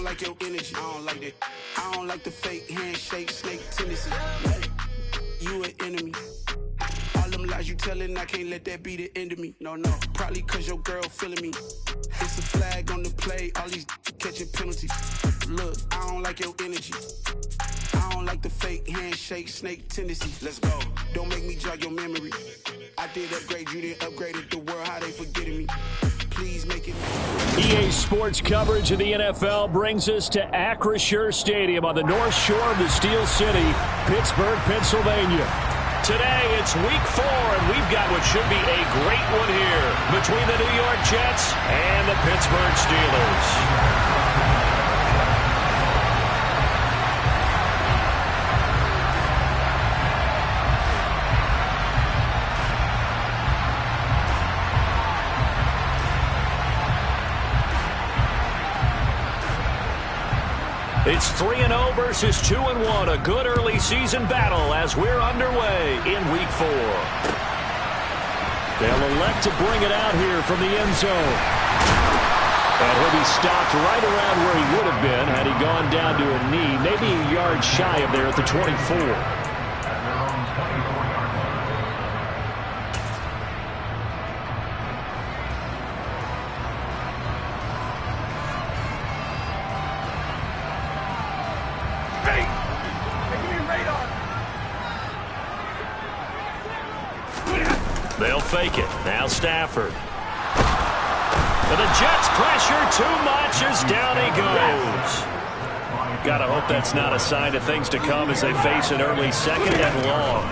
like your energy. I don't like that. I don't like the fake handshake, snake tendency. You an enemy. All them lies you telling, I can't let that be the end of me. No, probably cause your girl feeling me. It's a flag on the play, all these catching penalties. Look, I don't like your energy. I don't like the fake handshake, snake tendency. Let's go. Don't make me jog your memory. I did upgrade, you didn't upgrade it. The world, how they forgetting me. Please make it. EA Sports coverage of the NFL brings us to Acrisure Stadium on the north shore of the Steel City, Pittsburgh, Pennsylvania. Today, it's Week 4, and we've got what should be a great one here between the New York Jets and the Pittsburgh Steelers. It's 3-0 versus 2-1, a good early season battle as we're underway in Week 4. They'll elect to bring it out here from the end zone. And he'll be stopped right around where he would have been had he gone down to a knee, maybe a yard shy of there at the 24. They'll fake it. Now Stafford. But the Jets pressure too much as down he goes. Gotta hope that's not a sign of things to come as they face an early second and long.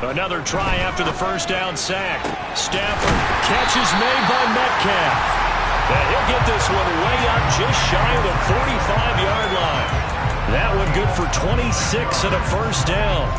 Another try after the first down sack. Stafford. Catch is made by Metcalf. And he'll get this one way up just shy of the 45-yard line. That one good for 26 and a first down.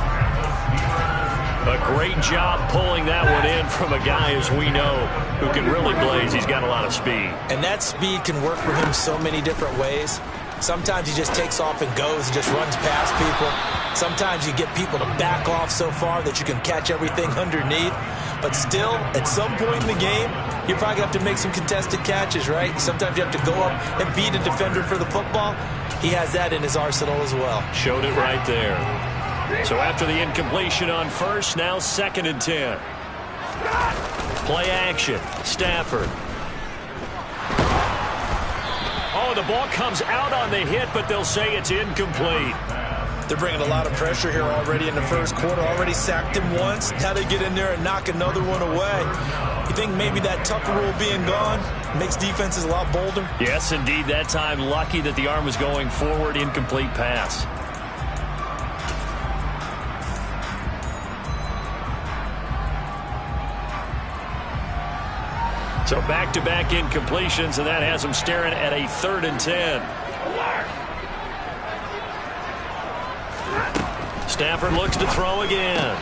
A great job pulling that one in from a guy, as we know, who can really blaze. He's got a lot of speed. And that speed can work for him so many different ways. Sometimes he just takes off and goes and just runs past people. Sometimes you get people to back off so far that you can catch everything underneath. But still, at some point in the game, you probably have to make some contested catches, right? Sometimes you have to go up and beat a defender for the football. He has that in his arsenal as well. Showed it right there. So after the incompletion on first, now 2nd and 10. Play action. Stafford. Oh, the ball comes out on the hit, but they'll say it's incomplete. They're bringing a lot of pressure here already in the first quarter. Already sacked him once. Now they get in there and knock another one away. You think maybe that Tucker rule being gone makes defenses a lot bolder? Yes, indeed. That time lucky that the arm was going forward. Incomplete pass. So back-to-back incompletions, and that has them staring at a 3rd and 10. Stafford looks to throw again.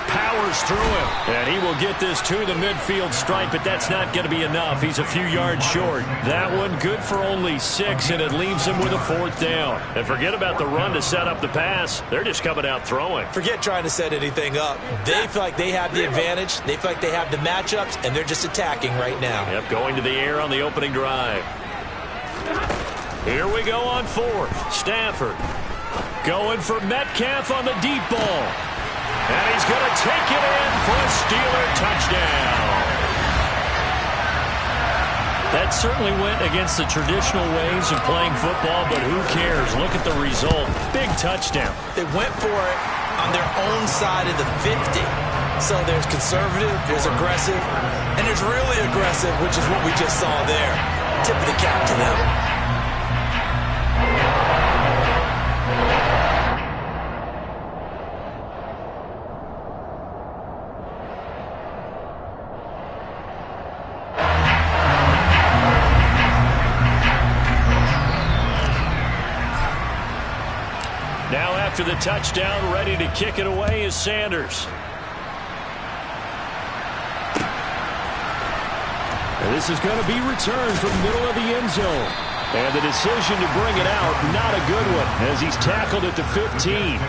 Powers through him. And he will get this to the midfield stripe, but that's not going to be enough. He's a few yards short. That one good for only 6, and it leaves him with a 4th down. And forget about the run to set up the pass. They're just coming out throwing. Forget trying to set anything up. They feel like they have the advantage. They feel like they have the matchups, and they're just attacking right now. Yep, going to the air on the opening drive. Here we go on 4th. Stafford going for Metcalf on the deep ball. And he's going to take it in for a Steeler touchdown. That certainly went against the traditional ways of playing football, but who cares? Look at the result. Big touchdown. They went for it on their own side of the 50. So there's conservative, there's aggressive, and there's really aggressive, which is what we just saw there. Tip of the cap to them. Now after the touchdown, ready to kick it away is Sanders. And this is going to be returned from the middle of the end zone. And the decision to bring it out, not a good one, as he's tackled at the 15.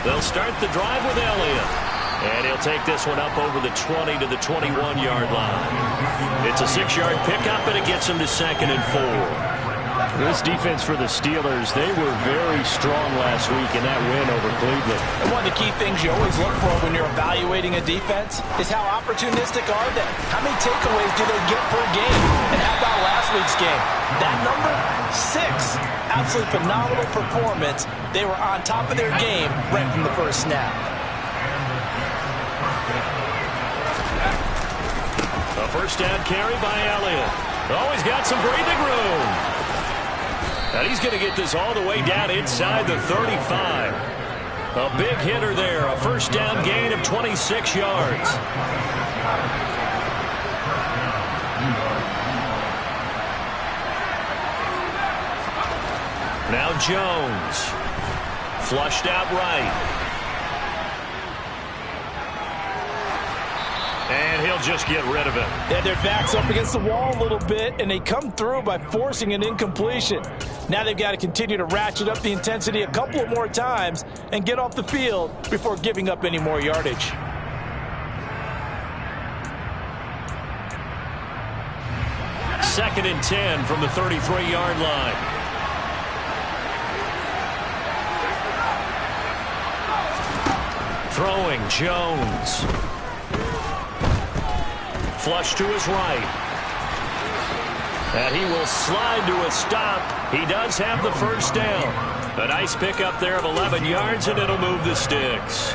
They'll start the drive with Elliott. And he'll take this one up over the 20 to the 21-yard line. It's a 6-yard pickup, and it gets him to 2nd and 4. This defense for the Steelers, they were very strong last week in that win over Cleveland. And one of the key things you always look for when you're evaluating a defense is how opportunistic are they? How many takeaways do they get per game? And how about last week's game? That number, 6. Absolutely phenomenal performance. They were on top of their game right from the first snap. A first down carry by Elliott. Oh, he's got some breathing room. And he's going to get this all the way down inside the 35. A big hitter there. A first down gain of 26 yards. Now Jones. Flushed out right. And he'll just get rid of it. Yeah, their back's up against the wall a little bit, and they come through by forcing an incompletion. Now they've got to continue to ratchet up the intensity a couple of more times and get off the field before giving up any more yardage. Second and 10 from the 33-yard line. Throwing Jones. Flush to his right. And he will slide to a stop. He does have the first down. A nice pickup there of 11 yards, and it'll move the sticks.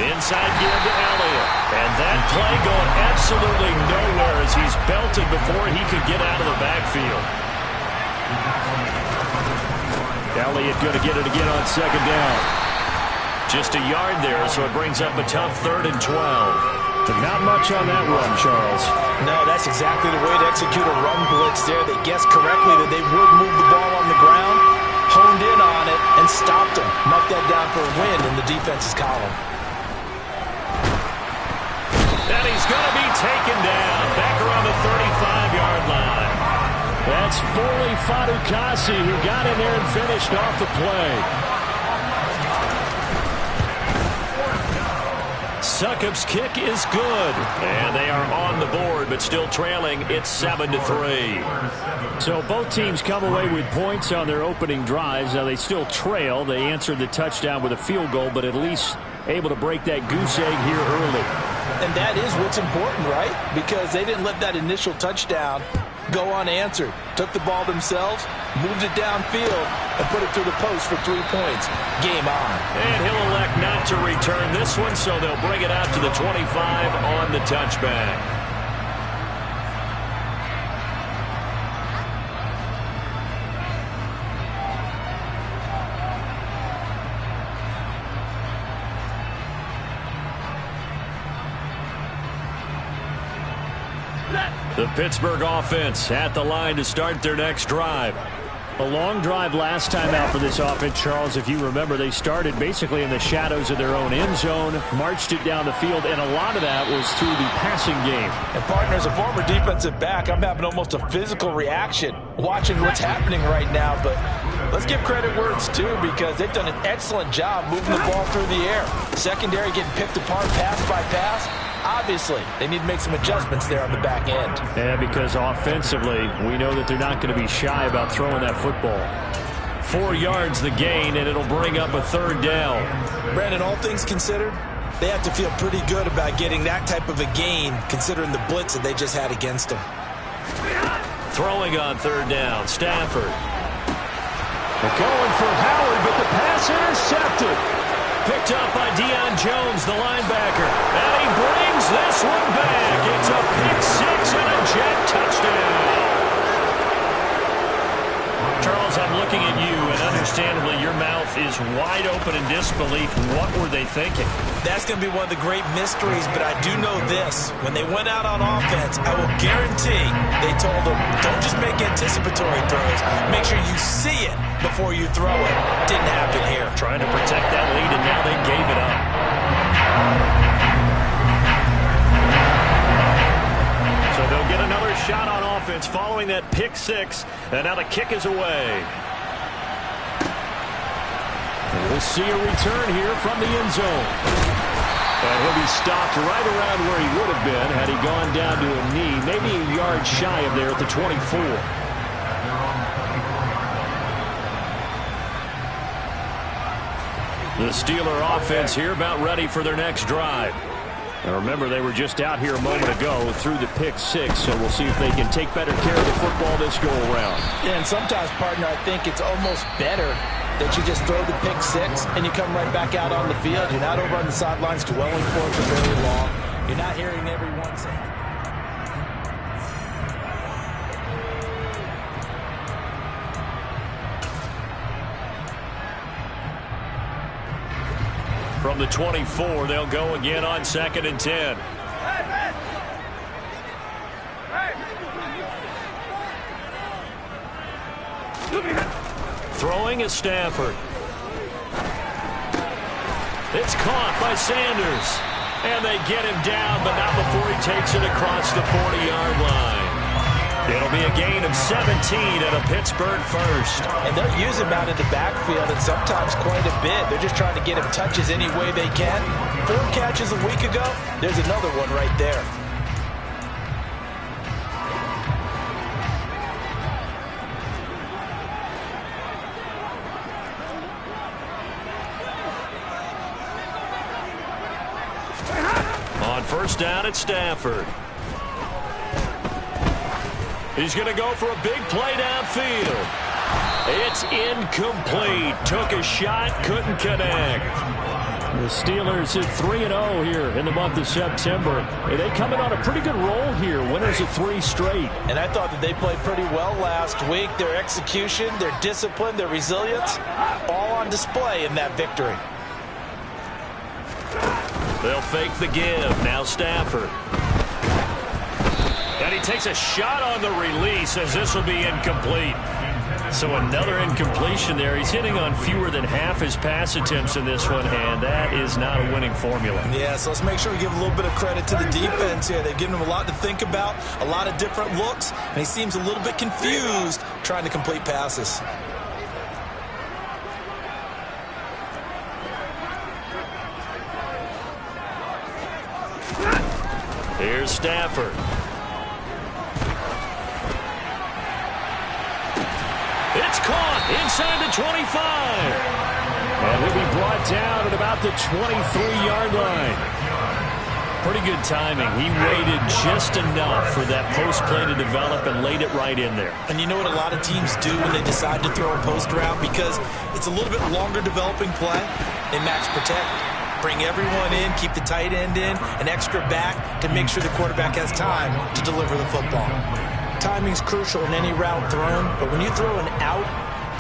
Inside give to Elliott. And that play going absolutely nowhere as he's belted before he could get out of the backfield. Elliott going to get it again on 2nd down. Just a yard there, so it brings up a tough 3rd and 12. Not much on that run, Charles. No, that's exactly the way to execute a run blitz there. They guessed correctly that they would move the ball on the ground, honed in on it, and stopped them. Marked that down for a win in the defense's column. And he's going to be taken down back around the 35-yard line. That's Foley Fadukasi who got in there and finished off the play. Succop's kick is good. And they are on the board, but still trailing. It's 7-3. So both teams come away with points on their opening drives. Now they still trail. They answered the touchdown with a field goal, but at least able to break that goose egg here early. And that is what's important, right? Because they didn't let that initial touchdown go unanswered. Took the ball themselves, moved it downfield, and put it through the post for 3 points. Game on. And he'll elect not to return this one, so they'll bring it out to the 25 on the touchback. The Pittsburgh offense at the line to start their next drive. A long drive last time out for this offense, Charles. If you remember, they started basically in the shadows of their own end zone, marched it down the field, and a lot of that was through the passing game. And partner, as a former defensive back, I'm having almost a physical reaction watching what's happening right now. But let's give credit where it's due, because they've done an excellent job moving the ball through the air. Secondary getting picked apart pass by pass. Obviously, they need to make some adjustments there on the back end. Yeah, because offensively, we know that they're not going to be shy about throwing that football. 4 yards the gain, and it'll bring up a 3rd down. Brandon, all things considered, they have to feel pretty good about getting that type of a gain, considering the blitz that they just had against them. Throwing on 3rd down, Stafford. They're going for Howard, but the pass intercepted. Picked up by Deion Jones, the linebacker. And he brings this one back. It's a pick-6 and a jet touchdown. Charles, I'm looking at you, and understandably, your mouth is wide open in disbelief. What were they thinking? That's going to be one of the great mysteries, but I do know this. When they went out on offense, I will guarantee they told them, don't just make anticipatory throws. Make sure you see it before you throw it. Didn't happen here. Trying to protect that lead, and now they gave it up. So they'll get another shot on offense following that pick six. And now the kick is away. We'll see a return here from the end zone. And he'll be stopped right around where he would have been had he gone down to a knee, maybe a yard shy of there at the 24. The Steeler offense here about ready for their next drive. Now remember, they were just out here a moment ago through the pick six, so we'll see if they can take better care of the football this go-around. Yeah, and sometimes, partner, I think it's almost better that you just throw the pick six and you come right back out on the field. You're not over on the sidelines dwelling for it for very long. You're not hearing everyone say. From the 24, they'll go again on 2nd and 10. Throwing is Stafford. It's caught by Sanders. And they get him down, but not before he takes it across the 40-yard line. It'll be a gain of 17 and a Pittsburgh first. And they'll use him out in the backfield, and sometimes quite a bit. They're just trying to get him touches any way they can. 4 catches a week ago. There's another one right there. On first down, it's Stafford. He's going to go for a big play downfield. It's incomplete. Took a shot, couldn't connect. The Steelers at 3-0 here in the month of September. They come in on a pretty good roll here. Winners of 3 straight. And I thought that they played pretty well last week. Their execution, their discipline, their resilience, all on display in that victory. They'll fake the give. Now Stafford. And he takes a shot on the release as this will be incomplete. So another incompletion there. He's hitting on fewer than half his pass attempts in this one, and that is not a winning formula. Yeah, so let's make sure we give a little bit of credit to the defense here. They've given him a lot to think about, a lot of different looks, and he seems a little bit confused trying to complete passes. Here's Stafford. It's caught inside the 25. And he'll be brought down at about the 23-yard line. Pretty good timing. He waited just enough for that post play to develop and laid it right in there. And you know what a lot of teams do when they decide to throw a post route? Because it's a little bit longer developing play, they max protect. Bring everyone in, keep the tight end in, an extra back to make sure the quarterback has time to deliver the football. Timing's crucial in any route thrown, but when you throw an out,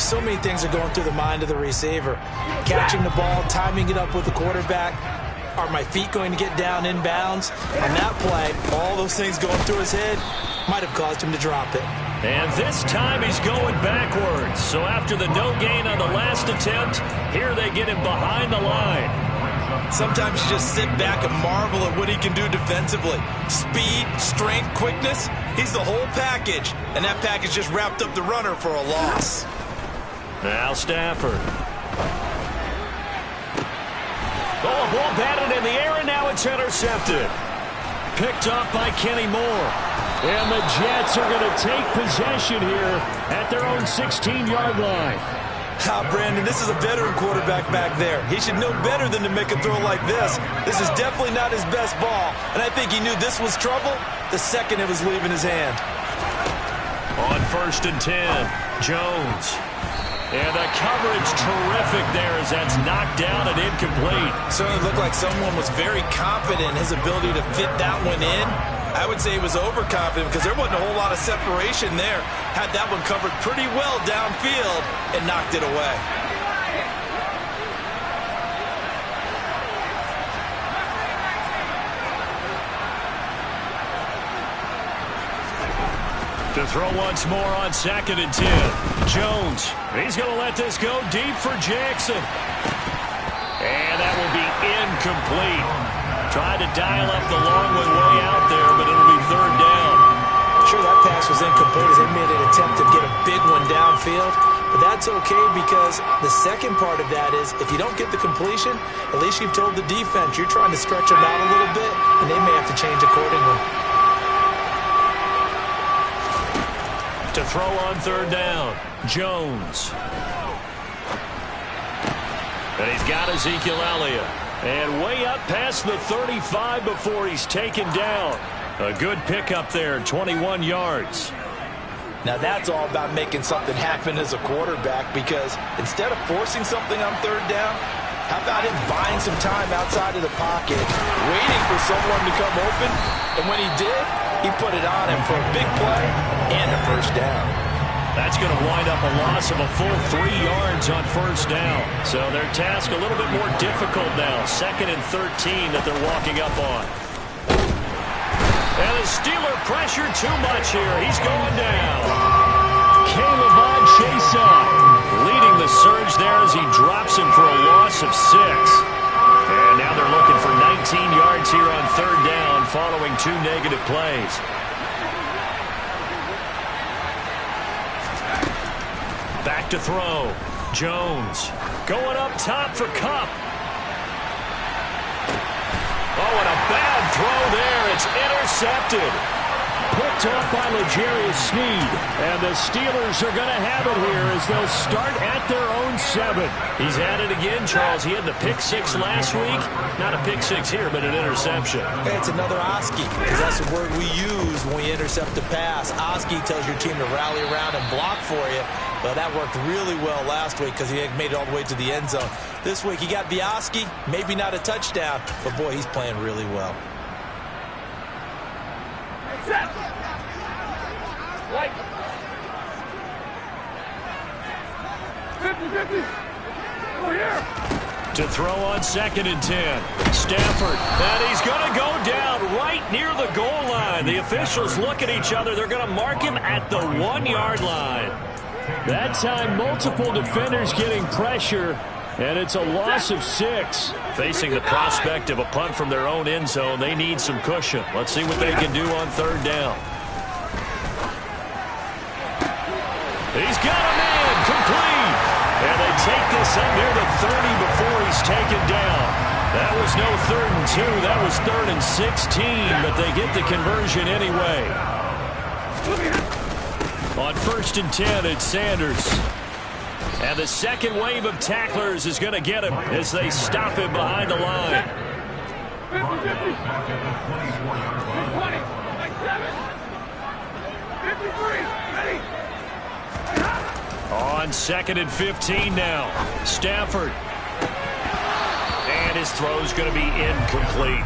so many things are going through the mind of the receiver. Catching the ball, timing it up with the quarterback. Are my feet going to get down inbounds? On that play, all those things going through his head might have caused him to drop it. And this time he's going backwards. So after the no gain on the last attempt, here they get him behind the line. Sometimes you just sit back and marvel at what he can do defensively. Speed, strength, quickness, he's the whole package. And that package just wrapped up the runner for a loss. Now Stafford. Oh, ball batted in the air, and now it's intercepted. Picked up by Kenny Moore. And the Jets are going to take possession here at their own 16-yard line. Brandon, this is a veteran quarterback back there. He should know better than to make a throw like this. This is definitely not his best ball, and I think he knew this was trouble the second it was leaving his hand. On 1st and 10, Jones. And the coverage terrific there as that's knocked down and incomplete. Certainly looked like someone was very confident in his ability to fit that one in. I would say he was overconfident because there wasn't a whole lot of separation there. Had that one covered pretty well downfield and knocked it away. To throw once more on 2nd and 10. Jones, he's going to let this go deep for Jackson. And that will be incomplete. Tried to dial up the long one way out there, but it'll be 3rd down. sure that pass was incomplete as they made an attempt to get a big one downfield. But that's okay because the second part of that is if you don't get the completion, at least you've told the defense you're trying to stretch them out a little bit, and they may have to change accordingly. To throw on third down, Jones. And he's got Ezekiel Elliott. And way up past the 35 before he's taken down. A good pickup there, 21 yards. Now that's all about making something happen as a quarterback, because instead of forcing something on third down, how about him buying some time outside of the pocket, waiting for someone to come open, and when he did, he put it on him for a big play and a first down. That's going to wind up a loss of a full 3 yards on first down. So their task a little bit more difficult now. 2nd and 13 that they're walking up on. And the Steeler pressure too much here. He's going down. Caleb Chason leading the surge there as he drops him for a loss of 6. And now they're looking for 19 yards here on third down following 2 negative plays. Back to throw. Jones going up top for Kupp. Oh, and a bad throw there. It's intercepted. Picked off by L'Jarius Sneed. And the Steelers are going to have it here as they'll start at their own 7. He's at it again, Charles. He had the pick 6 last week. Not a pick 6 here, but an interception. Hey, it's another Oski, because that's the word we use when we intercept the pass. Oski tells your team to rally around and block for you. But that worked really well last week because he made it all the way to the end zone. This week he got the Oski, maybe not a touchdown, but boy, he's playing really well. Like 50-50. Over here. To throw on 2nd and 10. Stafford. And he's going to go down right near the goal line. The officials look at each other. They're going to mark him at the 1-yard line. That time, multiple defenders getting pressure, and it's a loss of 6. Facing the prospect of a punt from their own end zone, they need some cushion. Let's see what they can do on third down. He's got a man complete. And they take this up near the 30 before he's taken down. That was no 3rd and 2. That was 3rd and 16, but they get the conversion anyway. On 1st and 10, it's Sanders. And the second wave of tacklers is going to get him as they stop him behind the line. 50-50. 20. 53. Ready. On 2nd and 15 now. Stafford. And his throw's going to be incomplete.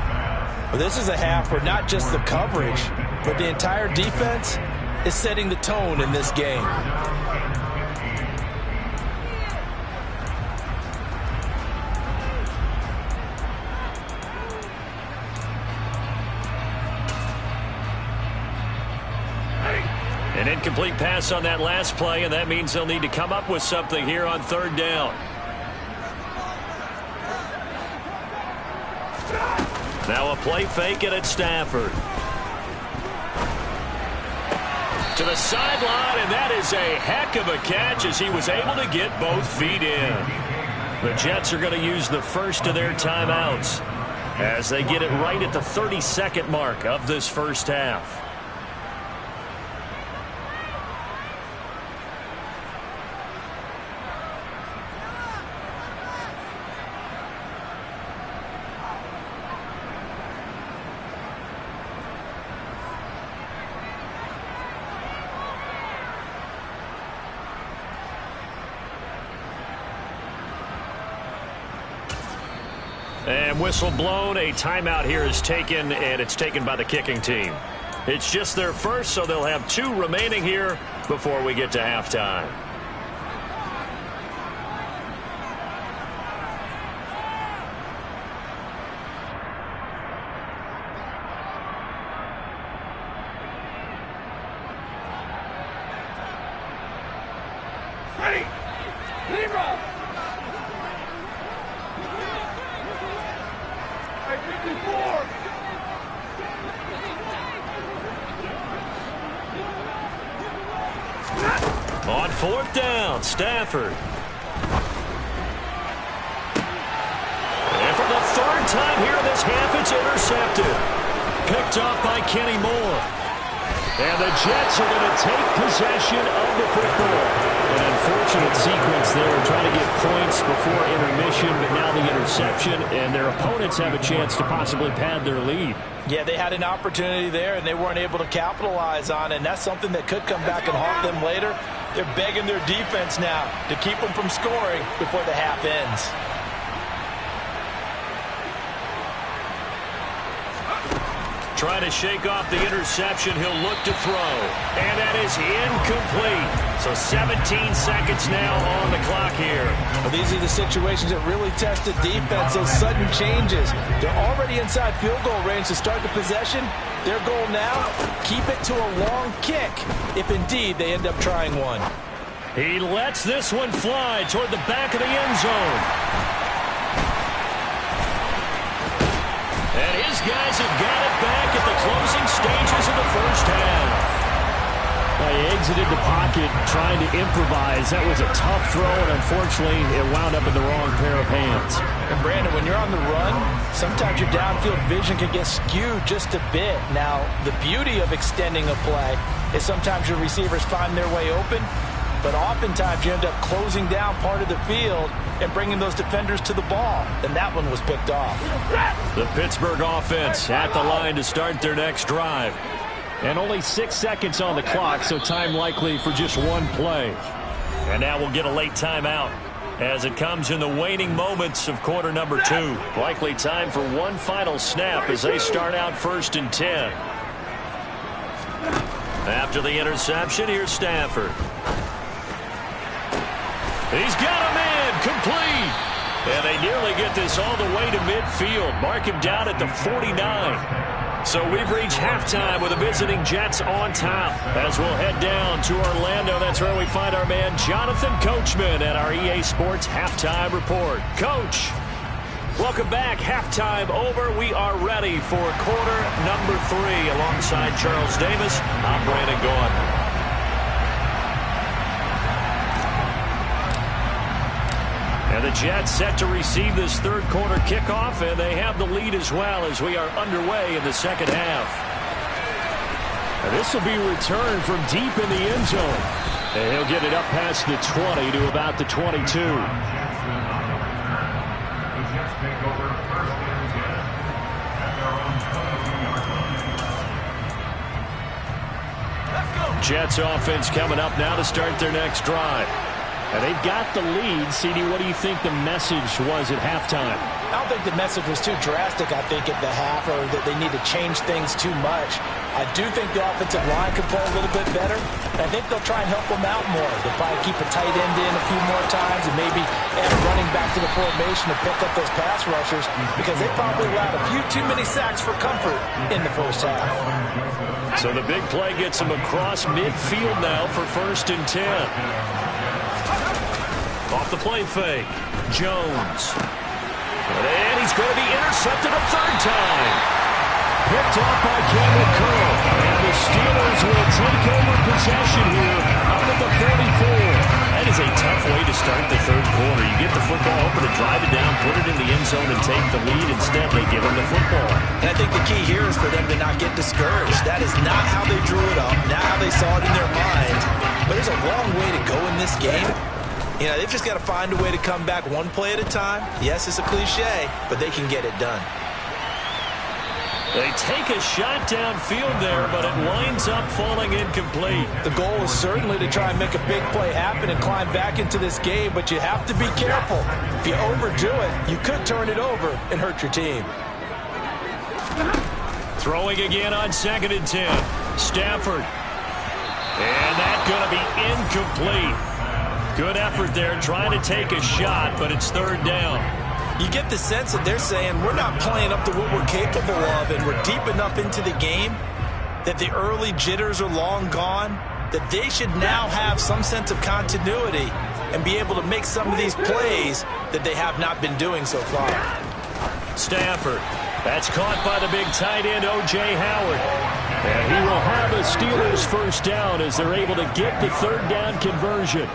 Well, this is a half where not just the coverage, but the entire defense is setting the tone in this game. An incomplete pass on that last play, and that means they'll need to come up with something here on third down. Now a play fake, and it's Stafford. To the sideline, and that is a heck of a catch as he was able to get both feet in. The Jets are going to use the first of their timeouts as they get it right at the 32nd mark of this first half. And whistle blown, a timeout here is taken, and it's taken by the kicking team. It's just their first, so they'll have 2 remaining here before we get to halftime. Ready. Zero. 54. On fourth down, Stafford. And for the third time here in this half, it's intercepted. Picked off by Kenny Moore. And the Jets are going to take possession of the football. An unfortunate sequence there, trying to get points before intermission, but now the interception, and their opponents have a chance to possibly pad their lead. Yeah, they had an opportunity there, and they weren't able to capitalize on it, and that's something that could come back and haunt them later. They're begging their defense now to keep them from scoring before the half ends. Trying to shake off the interception, he'll look to throw. And that is incomplete. So 17 seconds now on the clock here. Well, these are the situations that really test the defense, those sudden changes. They're already inside field goal range to start the possession. Their goal now, keep it to a long kick, if indeed they end up trying one. He lets this one fly toward the back of the end zone. And his guys have got it back at the closing stages of the first half. He exited the pocket trying to improvise. That was a tough throw, and unfortunately, it wound up in the wrong pair of hands. And Brandon, when you're on the run, sometimes your downfield vision can get skewed just a bit. Now, the beauty of extending a play is sometimes your receivers find their way open, but oftentimes you end up closing down part of the field and bringing those defenders to the ball, and that one was picked off. The Pittsburgh offense at the line to start their next drive. And only 6 seconds on the clock, so time likely for just one play. And now we'll get a late timeout as it comes in the waning moments of quarter number 2. Likely time for one final snap as they start out 1st and 10. After the interception, here's Stafford. He's got a man complete. And they nearly get this all the way to midfield. Mark him down at the 49. So we've reached halftime with the visiting Jets on top. As we'll head down to Orlando, that's where we find our man Jonathan Coachman at our EA Sports Halftime Report. Coach, welcome back. Halftime over. We are ready for quarter number 3. Alongside Charles Davis, I'm Brandon Gaudin. And the Jets set to receive this third quarter kickoff, and they have the lead as well as we are underway in the second half. And this will be returned from deep in the end zone. And he'll get it up past the 20 to about the 22. Jets offense coming up now to start their next drive. And they've got the lead. CD, what do you think the message was at halftime? I don't think the message was too drastic, I think, at the half, or that they need to change things too much. I do think the offensive line could play a little bit better. And I think they'll try and help them out more. They'll probably keep a tight end in a few more times and maybe add a running back to the formation to pick up those pass rushers, because they probably allowed a few too many sacks for comfort in the first half. So the big play gets them across midfield now for 1st and 10. Off the play fake, Jones. And he's going to be intercepted a third time. Picked off by Cameron Curl. And the Steelers will take over possession here up at the 44. That is a tough way to start the third quarter. You get the football open to drive it down, put it in the end zone, and take the lead. Instead, they give them the football. And I think the key here is for them to not get discouraged. That is not how they drew it up, not how they saw it in their mind. But there's a long way to go in this game. You know, they've just got to find a way to come back one play at a time. Yes, it's a cliche, but they can get it done. They take a shot downfield there, but it winds up falling incomplete. The goal is certainly to try and make a big play happen and climb back into this game, but you have to be careful. If you overdo it, you could turn it over and hurt your team. Throwing again on 2nd and 10. Stafford. And that's going to be incomplete. Good effort there, trying to take a shot, but it's 3rd down. You get the sense that they're saying we're not playing up to what we're capable of, and we're deep enough into the game that the early jitters are long gone, that they should now have some sense of continuity and be able to make some of these plays that they have not been doing so far. Stafford. That's caught by the big tight end, O.J. Howard. And he will have a Steelers first down as they're able to get the third down conversion.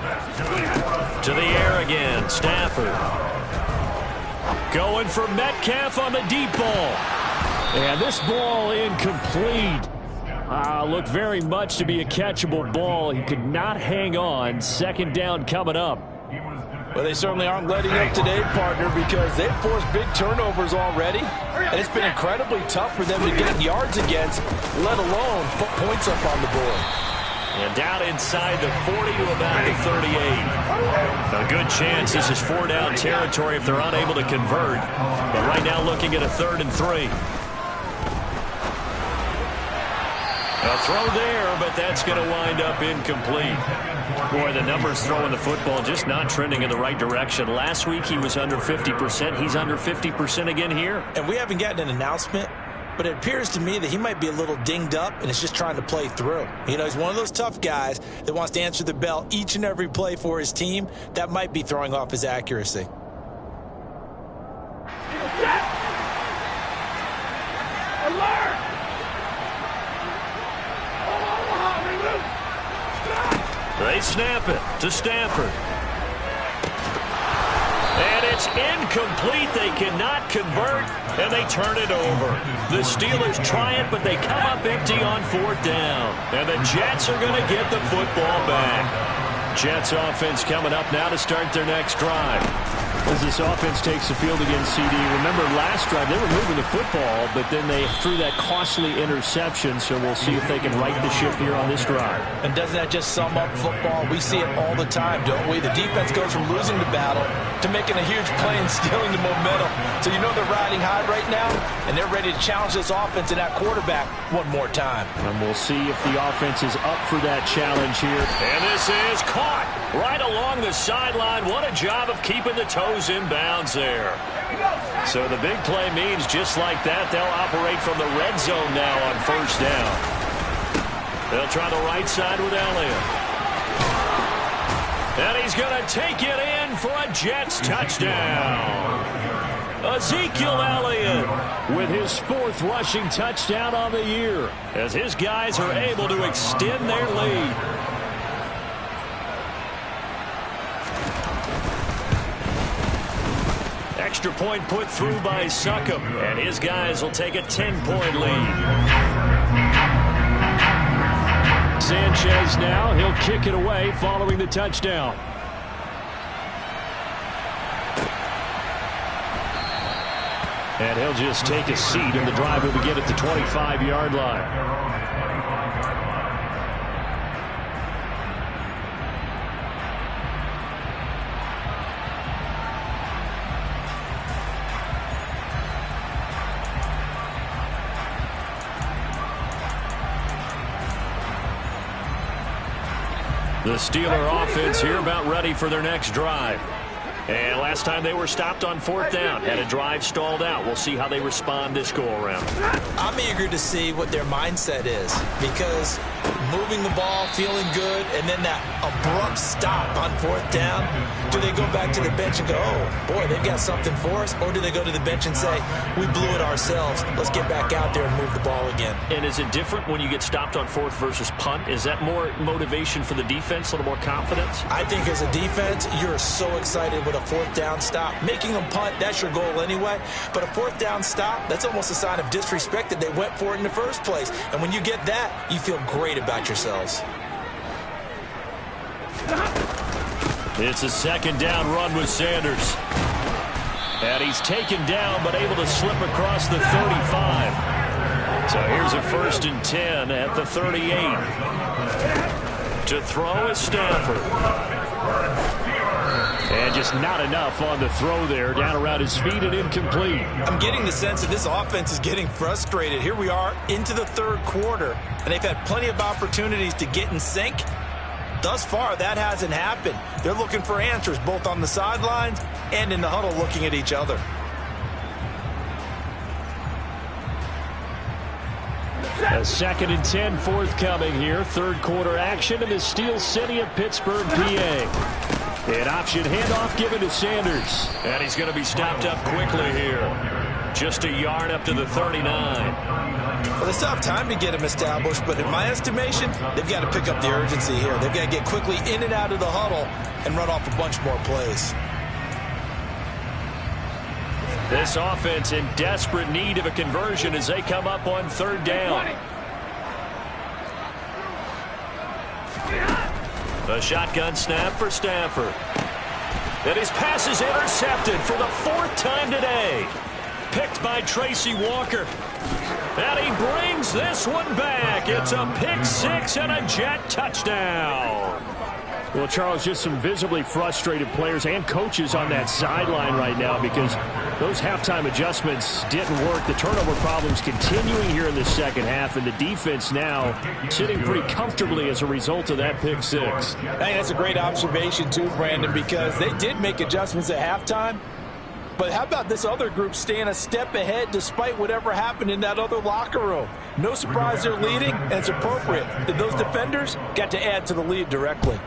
To the air again, Stafford. Going for Metcalf on the deep ball. And this ball incomplete. Looked very much to be a catchable ball. He could not hang on. Second down coming up. Well, they certainly aren't letting up today, partner, because they've forced big turnovers already. And it's been incredibly tough for them to get yards against, let alone put points up on the board. And down inside the 40 to about the 38. A good chance this is 4-down territory if they're unable to convert. But right now looking at a 3rd and 3. A throw there, but that's going to wind up incomplete. Boy, the numbers throwing the football just not trending in the right direction. Last week he was under 50%. He's under 50% again here. And we haven't gotten an announcement, but it appears to me that he might be a little dinged up and is just trying to play through. You know, he's one of those tough guys that wants to answer the bell each and every play for his team. That might be throwing off his accuracy. They snap it to Stafford. And it's incomplete. They cannot convert, and they turn it over. The Steelers try it, but they come up empty on 4th down. And the Jets are going to get the football back. Jets offense coming up now to start their next drive. As this offense takes the field against CD, remember last drive they were moving the football, but then they threw that costly interception, so we'll see if they can right the ship here on this drive. And doesn't that just sum up football? We see it all the time, don't we? The defense goes from losing the battle to making a huge play and stealing the momentum. So you know they're riding high right now, and they're ready to challenge this offense and that quarterback one more time. And we'll see if the offense is up for that challenge here. And this is caught right along the sideline. What a job of keeping the toes in bounds there. So the big play means just like that, they'll operate from the red zone now on 1st down. They'll try the right side with Elliott. And he's going to take it in for a Jets touchdown. Ezekiel Elliott with his 4th rushing touchdown on the year, as his guys are able to extend their lead. Extra point put through by Succop, and his guys will take a 10-point lead. Sanchez now, he'll kick it away following the touchdown. And he'll just take a seat, and the drive will begin at the 25-yard line. The Steeler offense here about ready for their next drive. And last time they were stopped on 4th down, had a drive stalled out. We'll see how they respond this go-around. I'm eager to see what their mindset is, because moving the ball, feeling good, and then that abrupt stop on 4th down, do they go back to the bench and go, oh, boy, they've got something for us? Or do they go to the bench and say, we blew it ourselves, let's get back out there and move the ball again? And is it different when you get stopped on 4th versus punt? Is that more motivation for the defense, a little more confidence? I think as a defense, you're so excited with a 4th down stop. Making them punt, that's your goal anyway. But a 4th down stop, that's almost a sign of disrespect that they went for it in the first place. And when you get that, you feel great about yourselves. It's a 2nd down run with Sanders. And he's taken down but able to slip across the 35. So here's a 1st and 10 at the 38. To throw is Stafford. And just not enough on the throw there. Down around his feet and incomplete. I'm getting the sense that this offense is getting frustrated. Here we are into the 3rd quarter, and they've had plenty of opportunities to get in sync. Thus far, that hasn't happened. They're looking for answers both on the sidelines and in the huddle looking at each other. A 2nd and 10 forthcoming here. 3rd quarter action in the Steel City of Pittsburgh, PA. An option handoff given to Sanders. And he's going to be stopped up quickly here. Just a yard up to the 39. Well, they still have time to get him established, but in my estimation, they've got to pick up the urgency here. They've got to get quickly in and out of the huddle and run off a bunch more plays. This offense in desperate need of a conversion as they come up on third down. A shotgun snap for Stafford. And his pass is intercepted for the 4th time today. Picked by Tracy Walker. And he brings this one back. It's a pick 6 and a Jet touchdown. Well, Charles, just some visibly frustrated players and coaches on that sideline right now because those halftime adjustments didn't work. The turnover problems continuing here in the second half, and the defense now sitting pretty comfortably as a result of that pick 6. Hey, that's a great observation too, Brandon, because they did make adjustments at halftime. But how about this other group staying a step ahead despite whatever happened in that other locker room? No surprise they're leading, and it's appropriate. Those defenders got to add to the lead directly.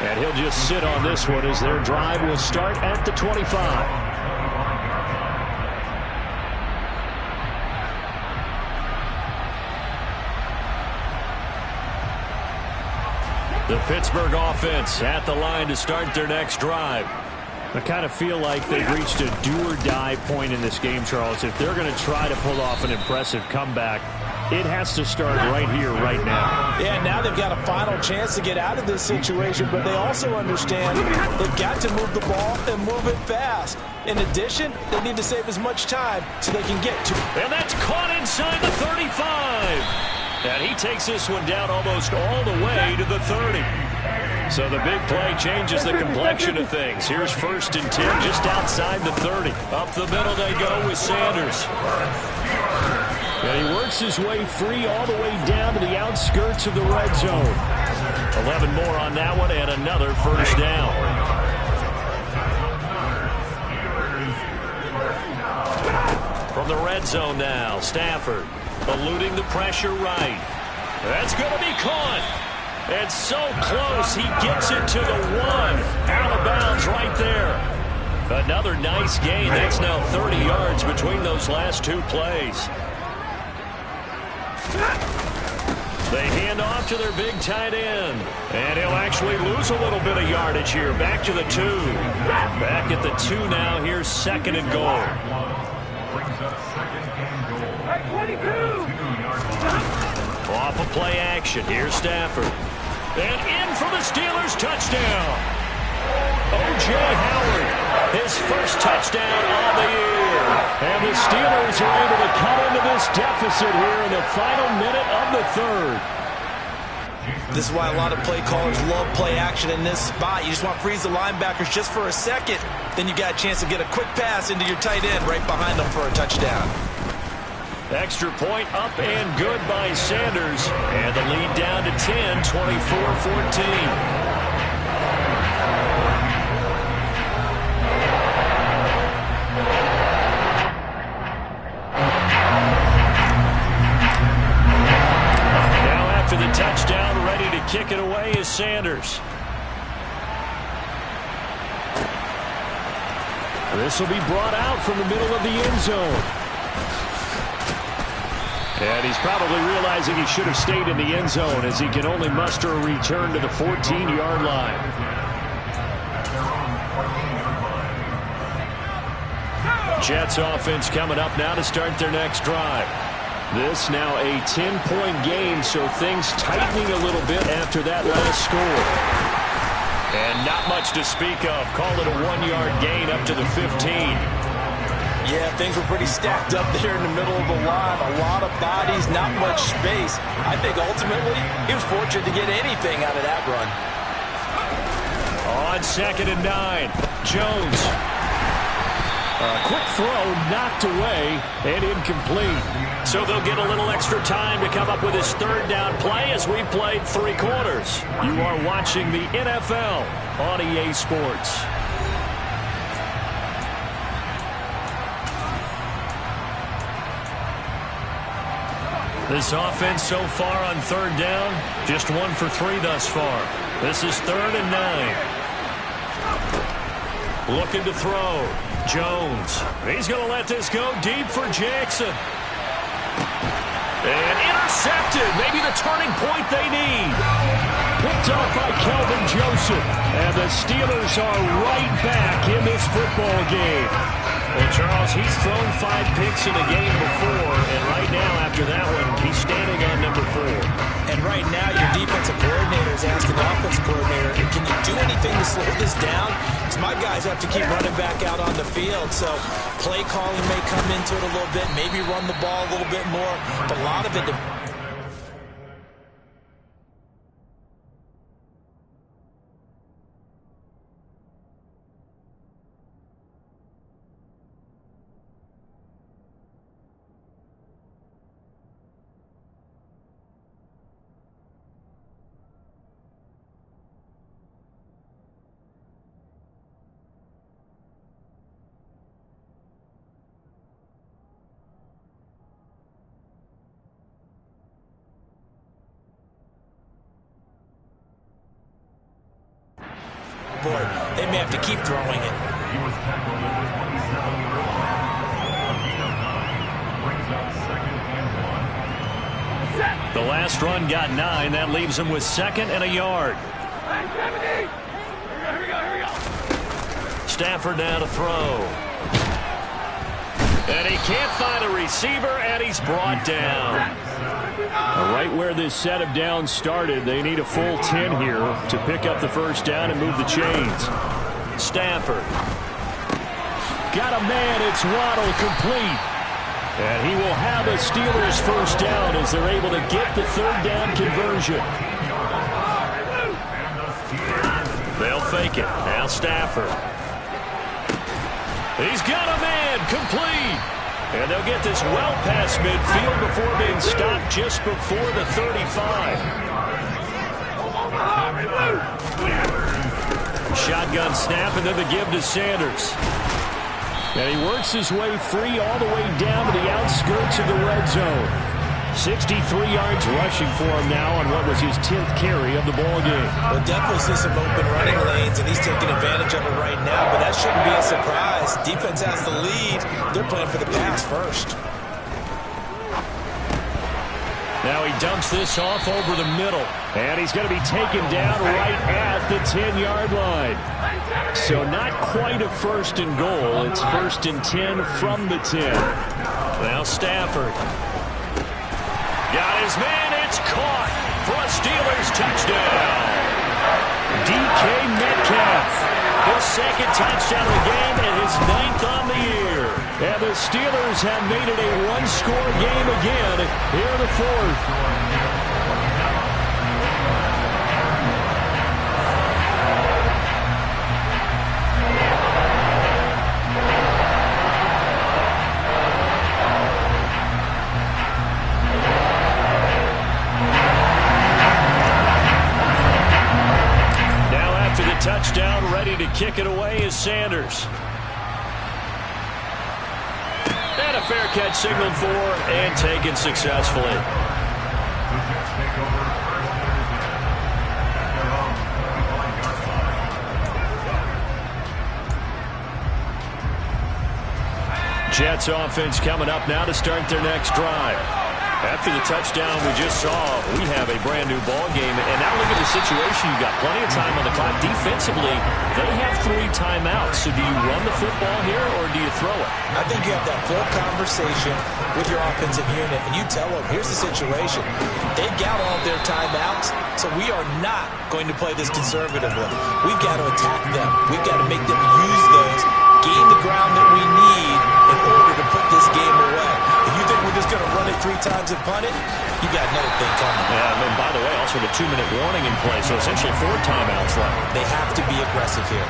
And he'll just sit on this one as their drive will start at the 25. The Pittsburgh offense at the line to start their next drive. I kind of feel like they've reached a do-or-die point in this game, Charles. If they're going to try to pull off an impressive comeback, it has to start right here, right now. Yeah, now they've got a final chance to get out of this situation, but they also understand they've got to move the ball and move it fast. In addition, they need to save as much time so they can get to. And that's caught inside the 35. And he takes this one down almost all the way to the 30. So the big play changes the complexion of things. Here's 1st and 10 just outside the 30. Up the middle they go with Sanders. And he works his way free all the way down to the outskirts of the red zone. 11 more on that one and another 1st down. From the red zone now, Stafford eluding the pressure right. That's going to be caught. It's so close, he gets it to the 1. Out of bounds right there. Another nice gain. That's now 30 yards between those last 2 plays. They hand off to their big tight end. And he'll actually lose a little bit of yardage here. Back to the 2. Back at the 2 now. Here's 2nd and goal. Off of play action. Here's Stafford. And in for the Steelers touchdown. O.J. Howard, his first touchdown on the year. And the Steelers are able to cut into this deficit here in the final minute of the 3rd. This is why a lot of play callers love play action in this spot. You just want to freeze the linebackers just for a second. Then you got a chance to get a quick pass into your tight end right behind them for a touchdown. Extra point up and good by Sanders. And the lead down to 10, 24-14. The touchdown, ready to kick it away is Sanders. This will be brought out from the middle of the end zone. And he's probably realizing he should have stayed in the end zone as he can only muster a return to the 14-yard line. Jets offense coming up now to start their next drive. This now a 10-point game, so things tightening a little bit after that last score. And not much to speak of. Call it a 1-yard gain up to the 15. Yeah, things were pretty stacked up there in the middle of the line. A lot of bodies, not much space. I think ultimately he was fortunate to get anything out of that run. On 2nd and 9, Jones. A quick throw knocked away and incomplete. So they'll get a little extra time to come up with his 3rd down play as we've played 3 quarters. You are watching the NFL on EA Sports. This offense so far on 3rd down, just 1 for 3 thus far. This is 3rd and 9. Looking to throw. Jones. He's going to let this go deep for Jackson. And intercepted. Maybe the turning point they need. Picked up by Kelvin Joseph. And the Steelers are right back in this football game. Well, Charles, he's thrown 5 picks in a game before, and right now, after that one, he's standing on number 4. And right now, your defensive coordinator is asking the offensive coordinator, can you do anything to slow this down? Because my guys have to keep running back out on the field, so play calling may come into it a little bit, maybe run the ball a little bit more, but a lot of it... Boy, they may have to keep throwing it. The last run got 9. That leaves him with 2nd and a yard. Here we go. Stafford now to throw. And he can't find a receiver, and he's brought down. Right where this set of downs started, they need a full 10 here to pick up the first down and move the chains. Stafford. Got a man, it's Waddle, complete. And he will have a Steelers first down as they're able to get the 3rd down conversion. They'll fake it. Now Stafford. He's got a man, complete. And they'll get this well past midfield before being stopped just before the 35. Shotgun snap, and then the give to Sanders. And he works his way free all the way down to the outskirts of the red zone. 63 yards rushing for him now on what was his 10th carry of the ball game. We'll definitely see some open running lanes, and he's taking advantage of it right now, but that shouldn't be a surprise. Defense has the lead. They're playing for the pass first. Now he dumps this off over the middle. And he's going to be taken down right at the 10-yard line. So not quite a 1st and goal. It's 1st and 10 from the 10. Now Stafford. Got his man, it's caught for a Steelers touchdown. DK Metcalf, his 2nd touchdown of the game and his 9th on the year. And the Steelers have made it a 1-score game again here in the 4th. Touchdown, ready to kick it away is Sanders. And a fair catch signaled for and taken successfully. Jets offense coming up now to start their next drive. After the touchdown we just saw, we have a brand-new ball game. And now look at the situation. You've got plenty of time on the clock. Defensively, they have 3 timeouts. So do you run the football here or do you throw it? I think you have that full conversation with your offensive unit, and you tell them, here's the situation. They got all their timeouts, so we are not going to play this conservatively. We've got to attack them. We've got to make them use those, gain the ground that we need in order to put this game away. If you think we're just going to run it 3 times and punt it, you got another thing coming. Yeah, and by the way, also the 2-minute warning in play, so essentially 4 timeouts left. They have to be aggressive here.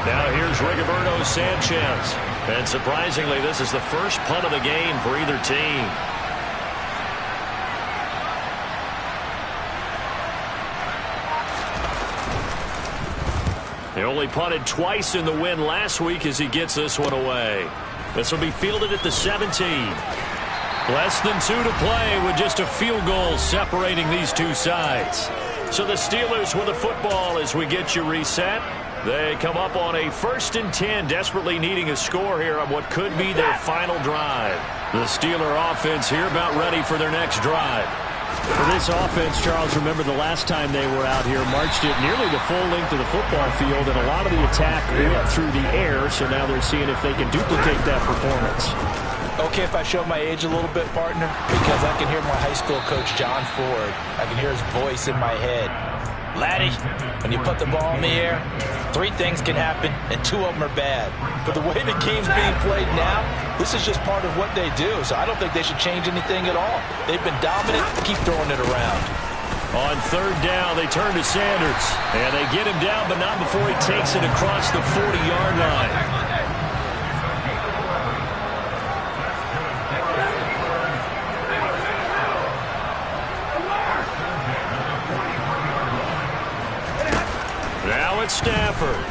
Now here's Rigoberto Sanchez. And surprisingly, this is the first punt of the game for either team. He only punted twice in the win last week as he gets this one away. This will be fielded at the 17. Less than 2 to play with just a field goal separating these two sides. So the Steelers with the football as we get you reset. They come up on a 1st and 10, desperately needing a score here on what could be their final drive. The Steeler offense here about ready for their next drive. For this offense, Charles, remember the last time they were out here, marched it nearly the full length of the football field, and a lot of the attack went through the air, so now they're seeing if they can duplicate that performance. Okay, if I show my age a little bit, partner, because I can hear my high school coach, John Ford. I can hear his voice in my head. Laddie, when you put the ball in the air, 3 things can happen, and 2 of them are bad. But the way the game's being played now, this is just part of what they do. So I don't think they should change anything at all. They've been dominant. Keep throwing it around. On 3rd down, they turn to Sanders. And they get him down, but not before he takes it across the 40-yard line. Now it's Stafford.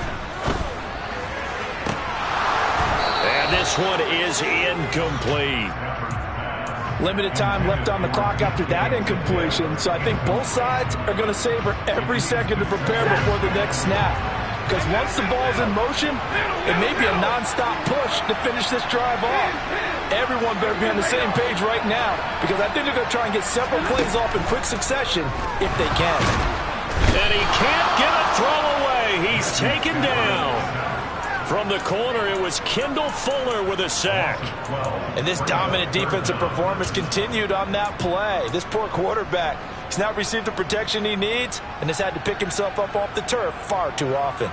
And this one is incomplete. Limited time left on the clock after that incompletion, so I think both sides are going to savor every second to prepare before the next snap. Because once the ball's in motion, it may be a non-stop push to finish this drive off. Everyone better be on the same page right now, because I think they're going to try and get several plays off in quick succession if they can. And he can't get a throw away. He's taken down. From the corner, it was Kendall Fuller with a sack. And this dominant defensive performance continued on that play. This poor quarterback, he's not received the protection he needs and has had to pick himself up off the turf far too often.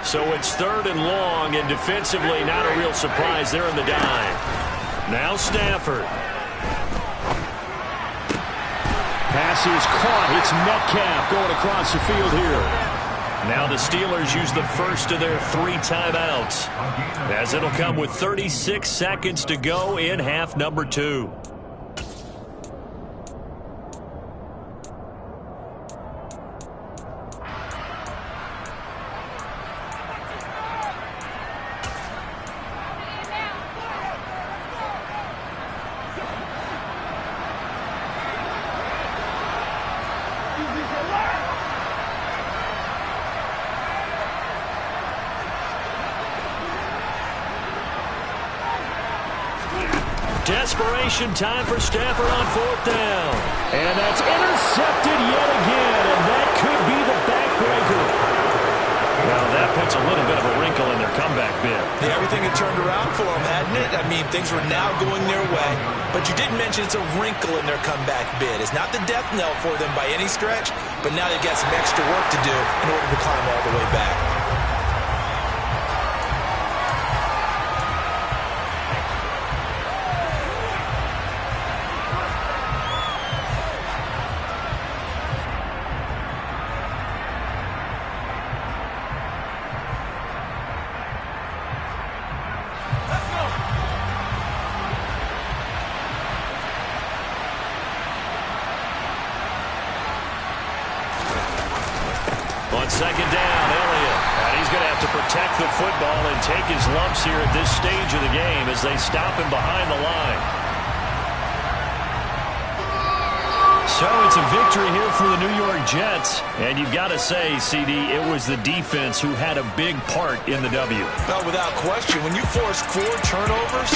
So it's 3rd and long, and defensively not a real surprise there in the dime. Now Stafford. Pass is caught. It's Metcalf going across the field here. Now the Steelers use the first of their 3 timeouts, as it'll come with 36 seconds to go in half number 2. Desperation time for Stafford on 4th down. And that's intercepted yet again, and that could be the backbreaker. Well, that puts a little bit of a wrinkle in their comeback bid. Yeah, everything had turned around for them, hadn't it? I mean, things were now going their way. But you did mention it's a wrinkle in their comeback bid. It's not the death knell for them by any stretch, but now they've got some extra work to do in order to climb all the way back. On 2nd down, Elliott. And he's going to have to protect the football and take his lumps here at this stage of the game as they stop him behind the line. So it's a victory here for the New York Jets. And you've got to say, CD, it was the defense who had a big part in the W. Well, without question, when you force 4 turnovers,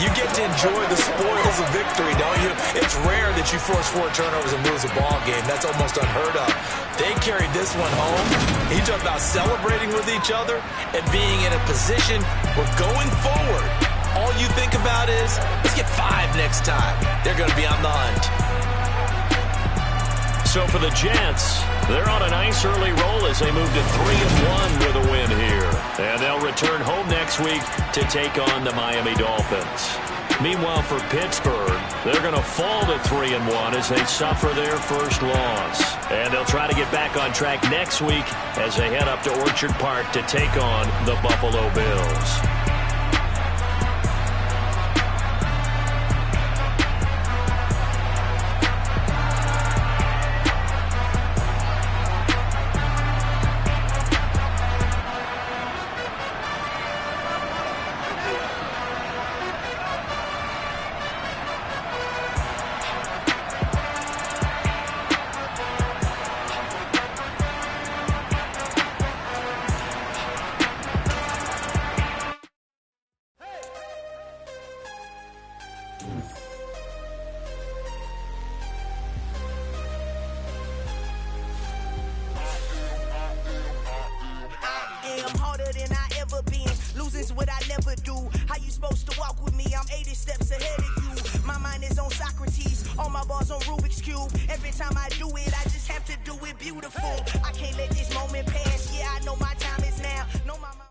you get to enjoy the spoils of victory, don't you? It's rare that you force 4 turnovers and lose a ball game. That's almost unheard of. They carried this one home. You talk about celebrating with each other and being in a position where going forward, all you think about is, let's get 5 next time. They're going to be on the hunt. So for the Jets, they're on a nice early roll as they move to 3-1 with a win here. And they'll return home next week to take on the Miami Dolphins. Meanwhile, for Pittsburgh, they're going to fall to 3-1 as they suffer their first loss. And they'll try to get back on track next week as they head up to Orchard Park to take on the Buffalo Bills. am harder than I ever been. Losing's what I never do. How you supposed to walk with me? I'm 80 steps ahead of you. My mind is on Socrates, all my bars on Rubik's Cube. Every time I do it, I just have to do it beautiful. I can't let this moment pass. Yeah, I know my time is now. No, my mom.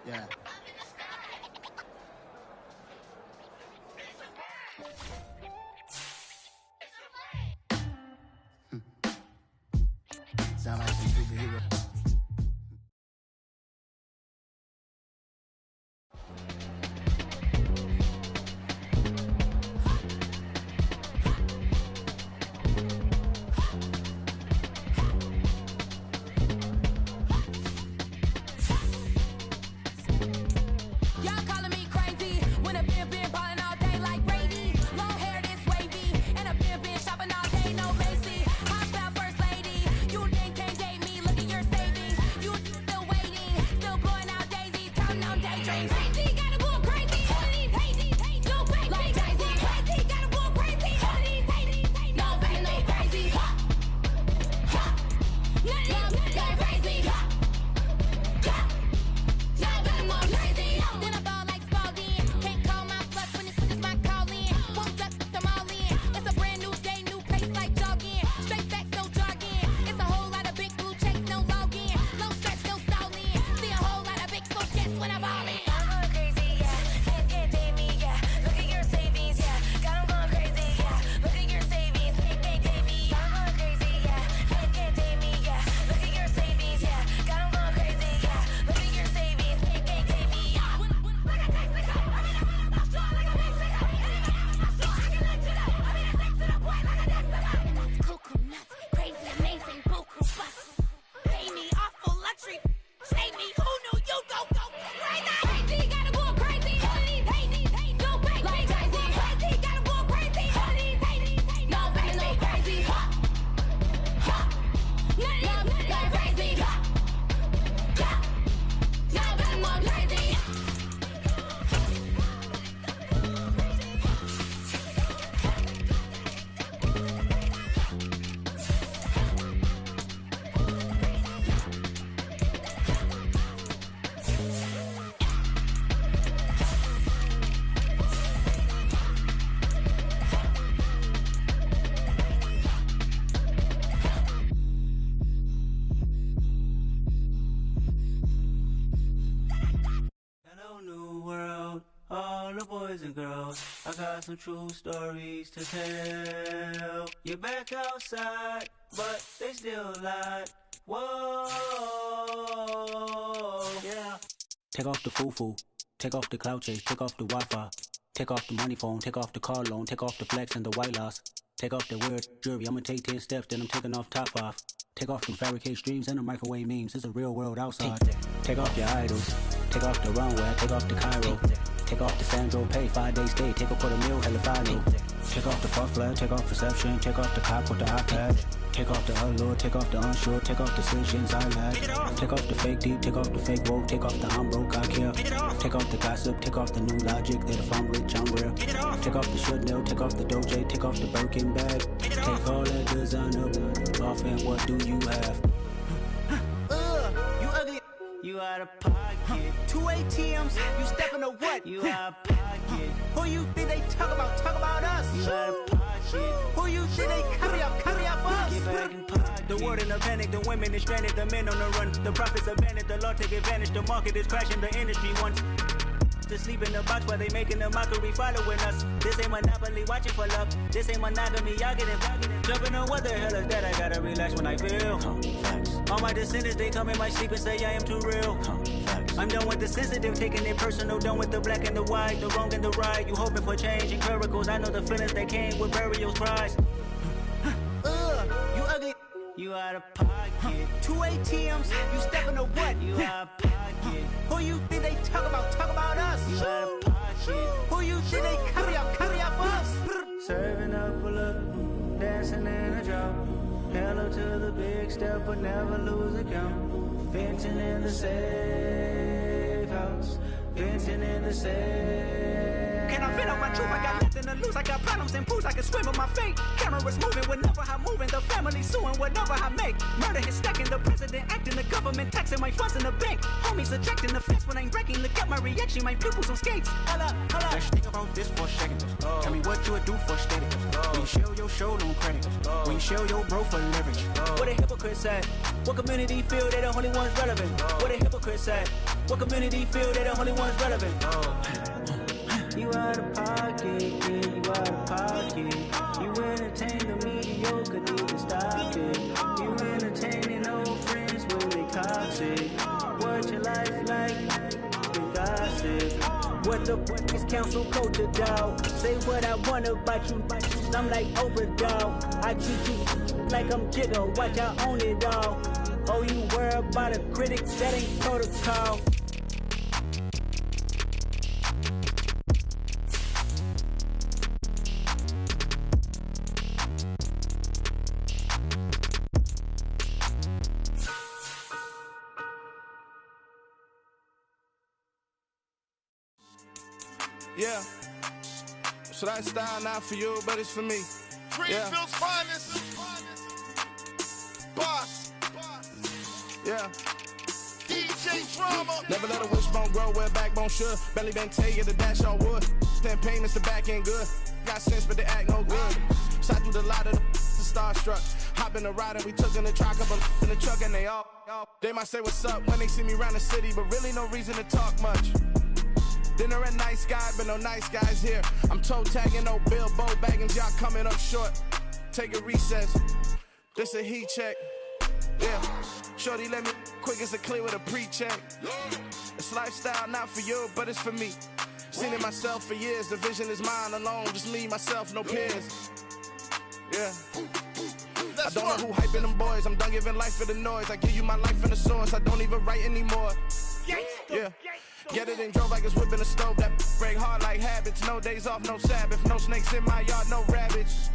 Yeah. Sound like some superhero. And girls, I got some true stories to tell. You're back outside, but they still lie. Whoa, yeah. Take off the foo-foo, take off the cloud chase, take off the Wi-Fi, take off the money phone, take off the car loan, take off the flex and the white loss. Take off the weird jewelry, I'ma take 10 steps, then I'm taking off top 5. Take off them fabricate streams and the microwave memes, it's a real world outside. Take off your idols, take off the runway, take off the Cairo. Take off the Sandro, pay 5 days stay, take a $250,000, hella final. Take off the fuck flag, take off perception, take off the cop with the iPad. Take off the allure, take off the unsure, take off decisions I lack. Take off the fake deep, take off the fake woke, take off the I'm broke, I care. Take off the gossip, take off the new logic that if I'm rich, I'm rare. Take off the should know, take off the Doja, take off the Birkin bag. Take all that designer off and what do you have? You ugly. You out of pocket. 2 ATMs, you stepping to what? You out of pocket. Who you think they talk about us? You out of pocket. Who you think they carry up for us? Get back in pocket. The world in a panic, the women is stranded, the men on the run. The profits abandoned, the law take advantage. The market is crashing, the industry wants to sleep in the box while they making a mockery following us. This ain't monopoly, watching for love. This ain't monogamy, y'all getting jumping on what the hell is that? I gotta relax when I feel. All my descendants, they come in my sleep and say I am too real. I'm done with the sensitive, taking it personal. Done with the black and the white, the wrong and the right. You hoping for change and miracles. I know the feelings that came with burials, cries. You ugly. You out of pocket. 2 ATMs, you stepping to what? You out of pocket. Who you think they talk about us? You out of pocket. Who you think they carry up for us? Serving up a look, dancing in a drop. Hello to the big step, but never lose a count. Venting in the safe house, venting to say. Can I vent out my truth? I got nothing to lose. I got problems and booze. I can swim with my fate. Cameras moving whenever I'm moving. The family suing whatever I make. Murder is stacking. The president acting. The government taxing my funds in the bank. Homies ejecting the fence when I'm breaking. Look at my reaction. My pupils on skates. Hold up. Let's think about this for a second. Tell me what you would do for steady. When you show your show, no credit. When you show your bro for leverage. What a hypocrite said. What community feel they the only ones relevant? What a hypocrite said. What community feel they the only ones relevant? You out of pocket, yeah, you out of pocket. You entertain the mediocre, need to stop it. You entertaining old friends when they toxic. What your life like? You gossip. What the fuck is council culture, dog? Say what I want about you, I'm like overdog. I treat you like I'm Jigga, watch I own it all. Oh, you worry about a critic, that ain't protocol. Yeah, so that style not for you, but it's for me. Greenfield's finest. Boss. Yeah. DJ Drama. Never let a wishbone grow where backbone should. Belly been taking the dash on wood. 10 payments, the back end good. Got sense, but they act no good. Shot through the lot of the starstruck. Hop in the ride and we took in the truck up in the truck and they all. They might say what's up when they see me around the city, but really no reason to talk much. Dinner and nice guy, but no nice guys here. I'm toe tagging, no Bilbo baggins, y'all coming up short. Take a recess. This a heat check. Yeah. Shorty let me quick as a clear with a pre-check. It's lifestyle not for you, but it's for me. Seen it myself for years. The vision is mine alone. Just me, myself, no peers. Yeah. I don't know who hyping them boys. I'm done giving life for the noise. I give you my life in the source. I don't even write anymore. Yeah. Get it and drove like it's whipping a stove. That break hard like habits. No days off, no Sabbath. No snakes in my yard, no rabbits.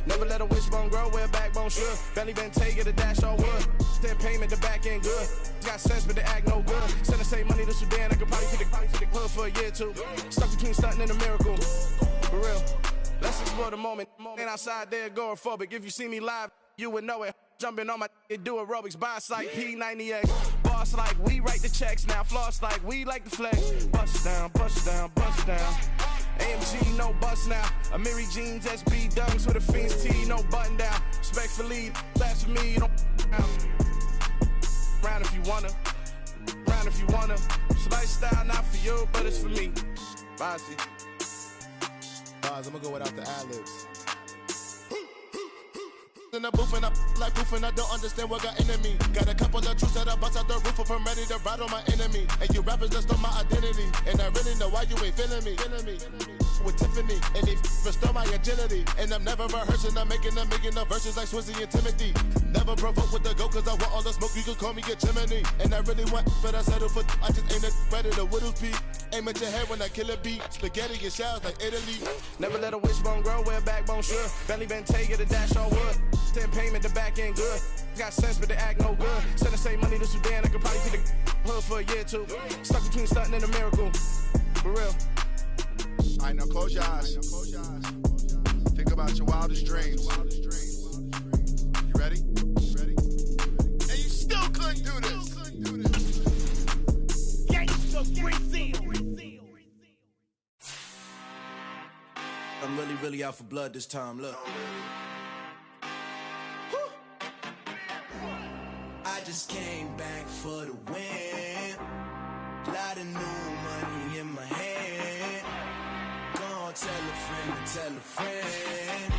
Never let a wishbone grow where backbone should. Belly been taking the dash all wood. 10 payment, the back end good. Got sense, but they act no good. Send the same money to Sudan. I could probably take the hood for a year or two. Stuck between stunting and a miracle. For real. Let's explore the moment. Ain't outside there agoraphobic. If you see me live, you would know it. Jumping on my do aerobics, boss like P90X. Boss like we write the checks now. Floss like we like the flex. Bust down, bust down, bust down. AMG, no bust now. Amiri jeans, SB dunks with a Fiends T, no button down. Respectfully, that's for me, you don't down. Round if you wanna, round if you wanna. It's lifestyle not for you, but it's for me. Bossy. Bars, I'm gonna go without the ad-libs. In the booth and I like proof and I don't understand what got into me. Got a couple of truths that I bust out the roof if I'm ready to ride on my enemy. And you rappers just stole my identity, and I really know why you ain't feeling me. With Tiffany, and they restore my agility. And I'm never rehearsing, I'm making a million of verses like Swizzy and Timothy. Never provoke with the go, cause I want all the smoke, you can call me a chimney. And I really want, but I settle for, I just ain't ready to Whittles Peak. Aim at your head when I kill a beat. Spaghetti and shells like Italy. Never let a wishbone grow where backbone should. Belly been taking the dash on wood. 10 payment, the back end good. Got sense, but they act no good. Send the same money to Sudan, I could probably take the hood for a year or two. Stuck between stunting and a miracle. For real. Alright, now close your eyes. Think about your wildest dreams. You ready? And you still couldn't do this. I'm really out for blood this time, look. I just came back for the win. Lot of new money in my hand. Gonna tell a friend to tell a friend.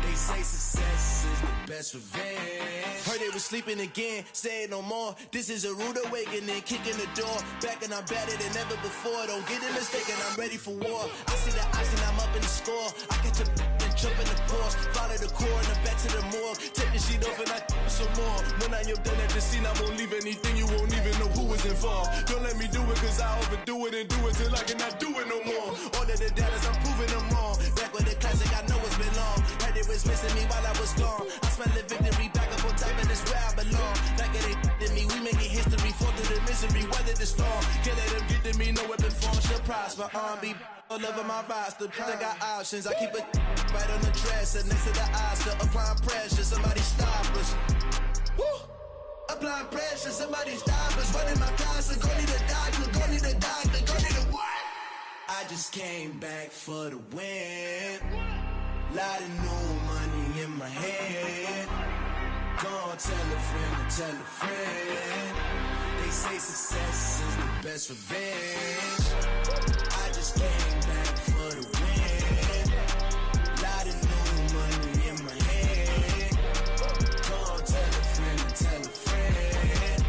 They say success is the best revenge. Heard they was sleeping again, say it no more. This is a rude awakening, kicking the door. Back and I'm better than ever before. Don't get it mistaken, I'm ready for war. I see the ice and I'm up in the score. I get to and jump in the course. Follow the core and then back to the morgue. Take the sheet off and I some more. When I'm done at the scene, I won't leave anything. You won't even know who was involved. Don't let me do it cause I overdo it and do it till I cannot do it no more. All of the doubters, I'm proving them wrong. Back with the classic, I know it's been long. Heard it was missing me while I was gone. I smell the victory back up on top and it's where I belong. Like it ain't to me, we making history. Fall through the misery, weather the storm. Can't let them get to me, no weapon form. She'll prosper. R&B all over my roster. I got options. I keep it right on the dresser next to the Oscar. Applying pressure, somebody stop us. Woo! Applying pressure, somebody stop us. Running my closet, go need a doctor, go need a doctor, go need a what? I just came back for the win. Lot of new money in my head. Go tell a friend and tell a friend. They say success is the best revenge. I just came back for the win. Lot of new money in my head. Go tell a friend and tell a friend.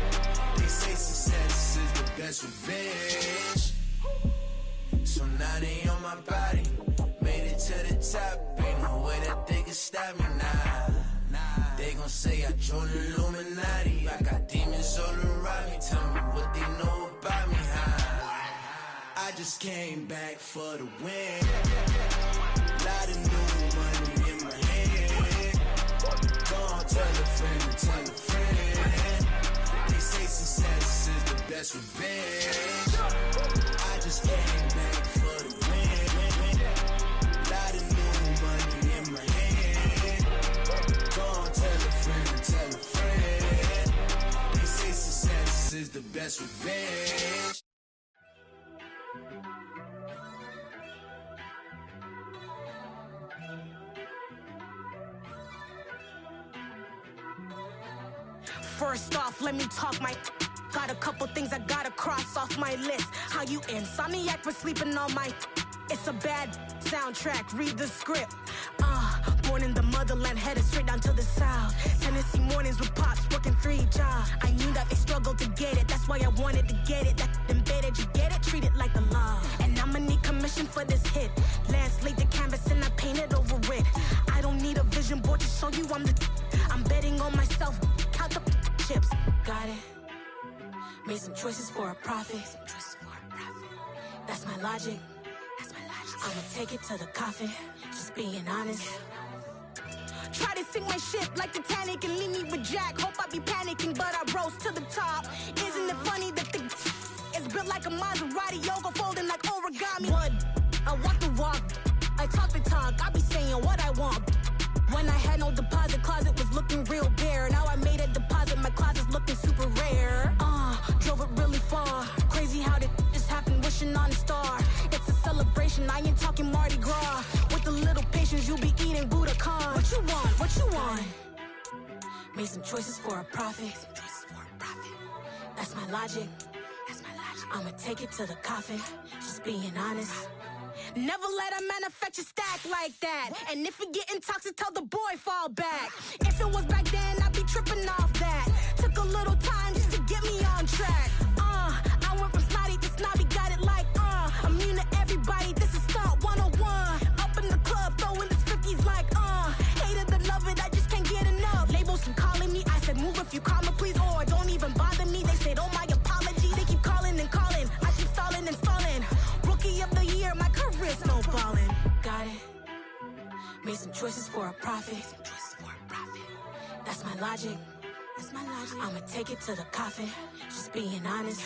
They say success is the best revenge. So now they on my body. Made it to the top. Ain't no way that they can stop me now. They gon' say I joined the Illuminati. I got demons all around me. Tell me what they know about me, huh? I just came back for the win. Lot of new money in my head. Go tell a friend and tell a friend. They say success is the best revenge. I just came back for the win. Lot of new money in my head. Go tell a friend and tell a friend. They say success is the best revenge. First off, let me talk my. Got a couple things I gotta cross off my list. How you insomniac for sleeping on my. It's a bad soundtrack, read the script. Born in the motherland, headed straight down to the south. Tennessee mornings with pops, working 3 jobs. I knew that they struggled to get it, that's why I wanted to get it. That embedded, you get it, treat it like a law. And I'ma need commission for this hit. Lance laid the canvas and I painted over it. I don't need a vision board to show you I'm the. I'm betting on myself, count the chips. Got it. Made some choices for a profit. That's my logic. I'ma take it to the coffin, just being honest. Try to sink my ship like Titanic and leave me with Jack. Hope I be panicking, but I rose to the top. Isn't it funny that the is built like a Maserati, yoga folding like origami? What? I walk the walk, I talk the talk, I be saying what I want. When I had no deposit, closet was looking real bare. Now I made a deposit, my closet's looking super rare. Drove it really far. Crazy how did just happen, wishing on a star. It's a celebration, I ain't talking Mardi Gras. With a little patience, you'll be eating Budokan. What you want? What you want? Made some choices for a profit. That's my logic. I'ma take it to the coffin, just being honest. Never let a manufacture stack like that. And if it getting toxic, tell the boy fall back. If it was back then, I'd be tripping off that. Took a little time just to get me on track. I went from snotty to snobby, got it like immune to everybody, this is stunt 101. Up in the club, throwing the 50s like hate it or love it, I just can't get enough. Labels keep calling me, I said move if you call me please, or don't even bother me. They said oh my apologies, they keep calling and calling, I keep stalling and stalling. Rookie of the year, my career snowballing. Got it. Made some choices for a profit. That's my logic. I'ma take it to the coffin, just being honest.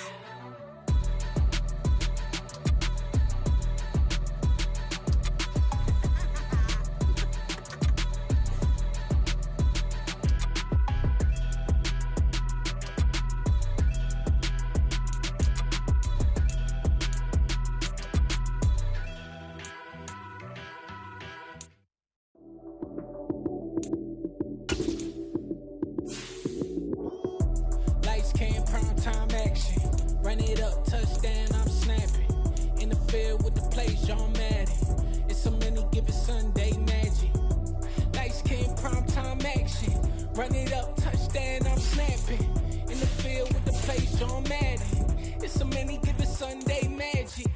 Run it up, touchdown, I'm snapping. In the field with the plays, John Madden. It's so many, give it Sunday magic. Lights came prime time action. Run it up, touchdown, I'm snapping. In the field with the plays, John Madden. It's so many, give it Sunday magic.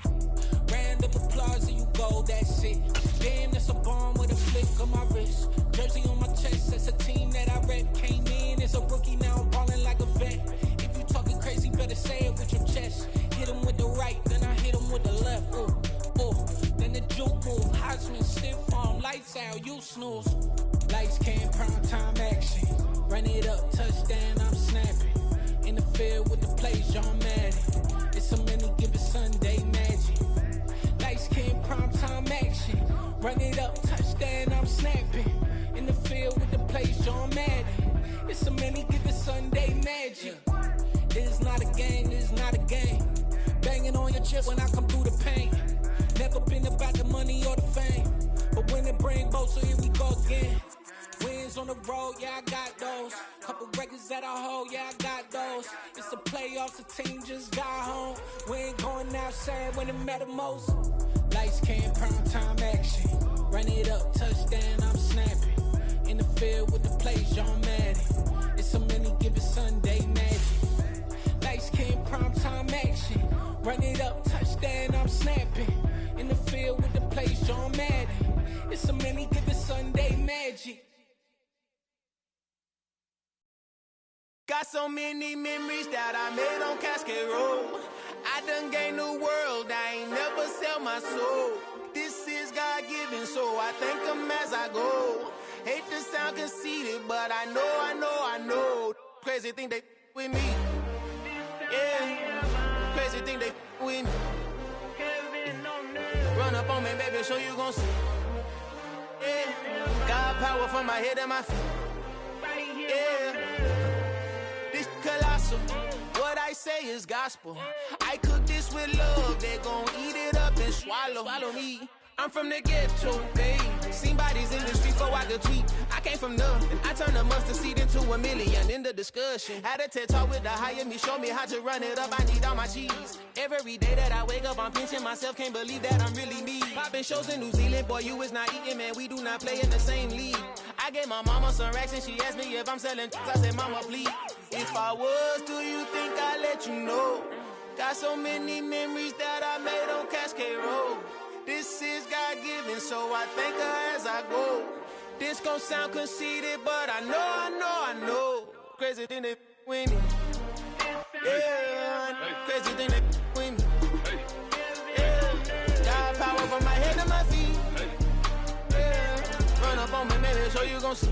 Round of applause and you go, that's it. Damn, that's a bomb with a flick on my wrist. Jersey on my chest, that's a team that I rep. Came in as a rookie, now I'm balling like a vet. If you talking crazy, better say it with your chest. Hit him with the right, then I hit him with the left. Then the juke move, Heisman, stiff arm, lights out, you snooze. Lights came, prime time action. Run it up, touchdown, I'm snapping. In the field with the plays, John Madden. It's so many, give it Sunday magic. it when I come through the pain. Never been about the money or the fame, but when it bring both, so here we go again. Wins on the road, yeah, I got those. Couple records that I hold, yeah, I got those. It's the playoffs, the team just got home. We ain't going outside when it matter most. Lights came, prime time action. Run it up, touchdown, I'm snapping. In the field with the plays, John Madden. It's a many given Sunday magic. Lights came, prime time action. Run it up, touchdown, I'm snapping. In the field with the plays, John Madden. It's a many given Sunday magic. Got so many memories that I made on Cascade Road. I done gained the world, I ain't never sell my soul. This is God-given, so I thank him as I go. Hate to sound conceited, but I know. Crazy thing they with me. Yeah, crazy thing they with me. Run up on me, baby, so you gon' see. Yeah, got power from my head and my feet. Yeah. Colossal, what I say is gospel. I cook this with love, they gon' eat it up and swallow me. I'm from the ghetto, babe. Seen bodies in the street before I could tweet. I came from nothing. I turned a mustard seed into a million in the discussion. Had a TED talk with the higher me, show me how to run it up. I need all my cheese. Every day that I wake up, I'm pinching myself. Can't believe that I'm really me. Popping shows in New Zealand, boy, you is not eating, man. We do not play in the same league. I gave my mama some racks and she asked me if I'm selling. I said, mama, please. If I was, do you think I'd let you know? Got so many memories that I made on Cascade Road. This is God-given, so I thank her as I go. This gon' sound conceited, but I know. Crazy thing they with me. Yeah, crazy thing they with me. Yeah, got power from my head to my feet. Yeah, run up on me, maybe, so you gon' see.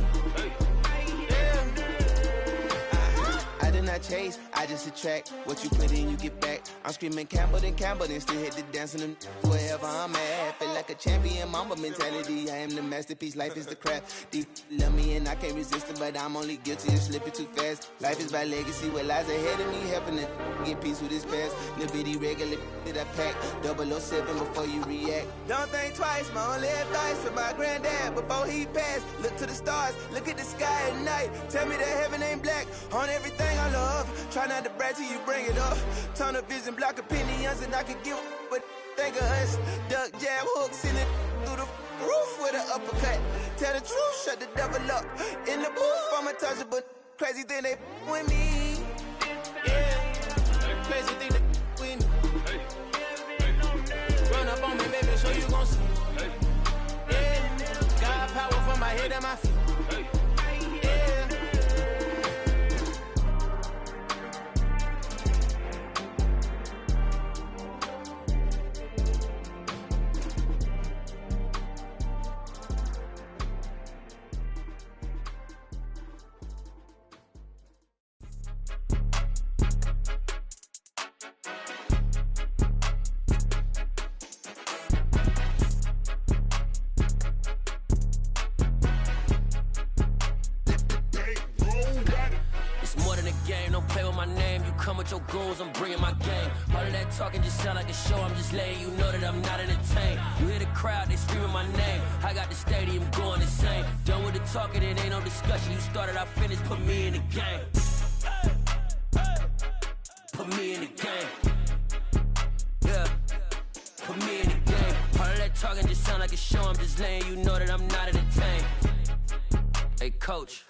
I did not chase, I just attract. What you put in, you get back. I'm screaming Campbell, then still hit the dance and wherever I'm at. Feel like a champion, mamba mentality. I am the masterpiece, life is the craft. These love me and I can't resist it, but I'm only guilty of slipping too fast. Life is by legacy, what lies ahead of me, helping to get peace with his past. Little bitty regular that I pack, 007 before you react. Don't think twice, my only advice to my granddad before he passed. Look to the stars, look at the sky at night. Tell me that heaven ain't black on everything I love. Try not to brag till you bring it up. Tunnel vision, block opinions, and I could give but think of us. Duck, jab, hooks in it through the roof with an uppercut. Tell the truth, shut the devil up. In the booth, I'm untouchable. Crazy thing they with me. Yeah, crazy thing they with me. Run up on me, baby, so you gon' see. Yeah, got power from my head and my feet. Your goals, I'm bringing my game. All of that talking just sound like a show. I'm just letting you know that I'm not entertained. You hear the crowd, they screaming my name. I got the stadium going insane. Done with the talking, it ain't no discussion. You started, I finished, put me in the game. Put me in the game. Yeah, put me in the game. All of that talking just sound like a show. I'm just letting you know that I'm not entertained. Hey, coach,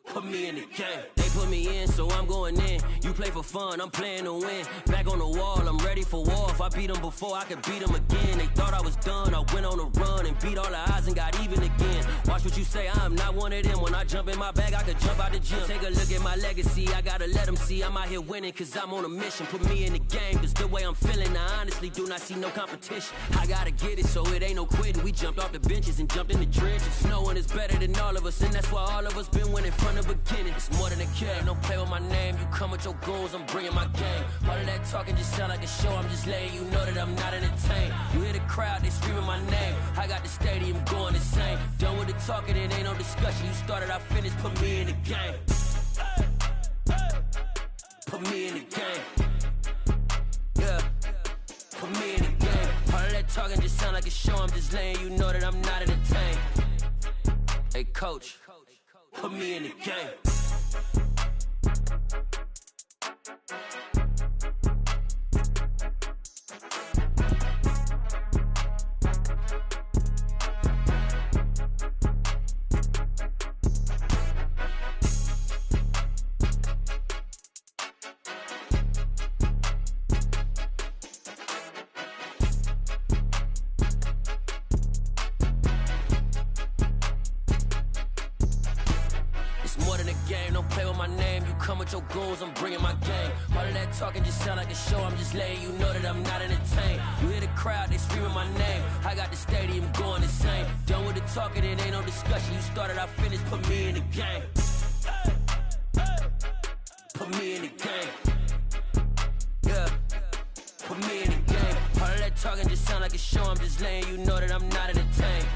put me in the game. They put me in, so I'm going in. You play for fun, I'm playing to win. Back on the wall, I'm ready for war. If I beat them before, I could beat them again. They thought I was done, I went on a run and beat all the odds and got even again. Watch what you say, I'm not one of them. When I jump in my bag, I could jump out the gym. Take a look at my legacy, I gotta let them see I'm out here winning, cause I'm on a mission. Put me in the game, cause the way I'm feeling, I honestly do not see no competition. I gotta get it, so it ain't no quitting. We jumped off the benches and jumped in the trenches. No one is better than all of us, and that's why all of us been winning from the beginning. It's more than a kid, don't play with my name. You come with your goals, I'm bringing my game. All of that talking just sound like a show. I'm just letting you know that I'm not entertained. You hear the crowd, they screaming my name. I got the stadium going insane. Done with the talking, it ain't no discussion. You started, I finished, put me in the game. Put me in the game. Yeah, put talking just sound like a show. I'm just letting you know that I'm not entertained. Hey, coach, put me in the game. Your goals, I'm bringing my game. All of that talking just sound like a show. I'm just letting you know that I'm not entertained. You hear the crowd, they screaming my name. I got the stadium going insane. Done with the talking, it ain't no discussion. You started, I finished, put me in the game. Put me in the game. Yeah, put me in the game. All of that talking just sound like a show. I'm just letting you know that I'm not entertained.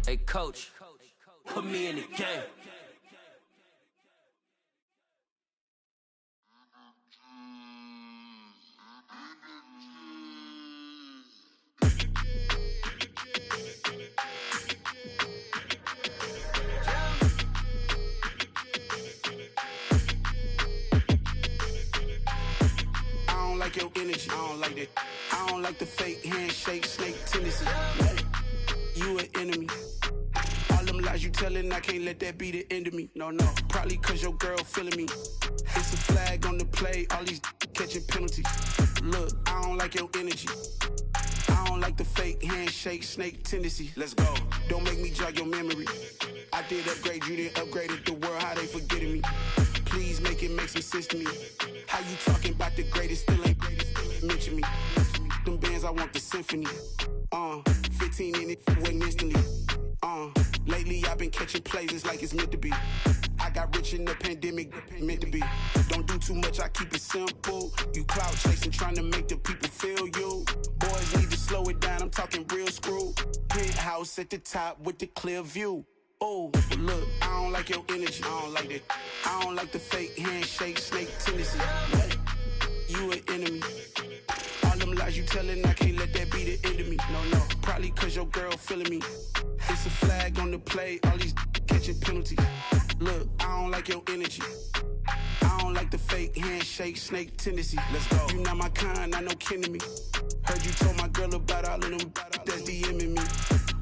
Hey, coach, put me in the game. Your energy, I don't like that. I don't like the fake handshake, snake tendency. You an enemy. All them lies you telling, I can't let that be the end of me. No, probably cause your girl feeling me. It's a flag on the play, all these catching penalties. Look, I don't like your energy. I don't like the fake handshake, snake tendency. Let's go. Don't make me jog your memory. I did upgrade you, then upgraded the world, how they forgetting me. Please make it make some sense to me. How you talking about the greatest, still ain't greatest, mention me. Them bands, I want the symphony. 15 in it, wasn't instantly. Lately I've been catching plays, it's like it's meant to be. I got rich in the pandemic, meant to be. Don't do too much, I keep it simple. You clout chasing, trying to make the people feel you. Boys need to slow it down, I'm talking real screw. Penthouse at the top with the clear view. Oh, look, I don't like your energy, I don't like that. I don't like the fake handshake, snake tendency. You an enemy. All them lies you telling, I can't let that be the end of me. No, probably cause your girl feeling me. It's a flag on the play, all these catching penalties. Look, I don't like your energy. I don't like the fake handshake, snake tendency. Let's go. You not my kind, I know kin to me. Heard you told my girl about all of them that's DMing me.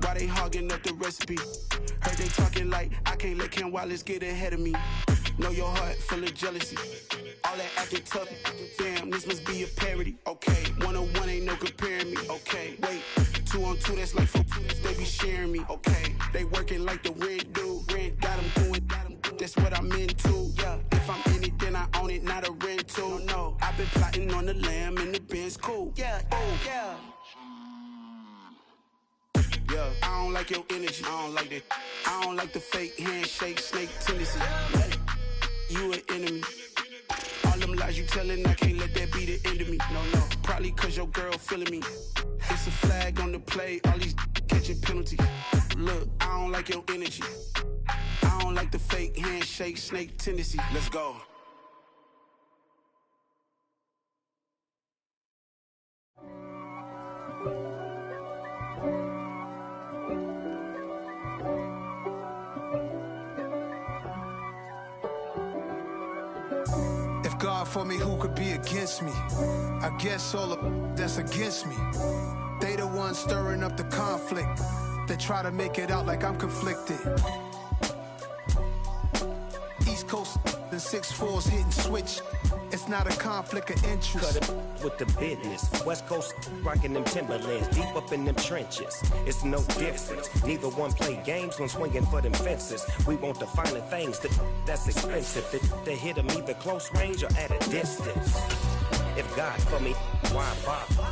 Why they hogging up the recipe? Heard they talking like I can't let Ken Wallace get ahead of me. Know your heart full of jealousy. All that acting tough, damn, this must be a parody. Okay, 1-on-1 ain't no comparing me. Okay, wait, 2-on-2, that's like 4, they be sharing me. Okay, they working like the rent do. Rent got them doing, that's what I'm into. Yeah, if I'm in it, then I own it, not a rental. No, I've been plotting on the lamb and the Benz cool. Yeah, oh, yeah. Yeah, I don't like your energy, I don't like that. I don't like the fake handshake, snake tendency. You an enemy. All them lies you telling, I can't let that be the end of me. No, probably cause your girl feeling me. It's a flag on the play, all these catching penalties. Look, I don't like your energy. I don't like the fake handshake, snake tendency. Let's go. God for me, who could be against me? I guess all of that's against me. They the ones stirring up the conflict. They try to make it out like I'm conflicted. East Coast and 6'4's hitting switch. It's not a conflict of interest. Cut it with the business. West Coast rocking them Timberlands, deep up in them trenches. It's no difference. Neither one play games when swinging for them fences. We want the finer things that's expensive. They hit them either close range or at a distance. If God for me, why bother?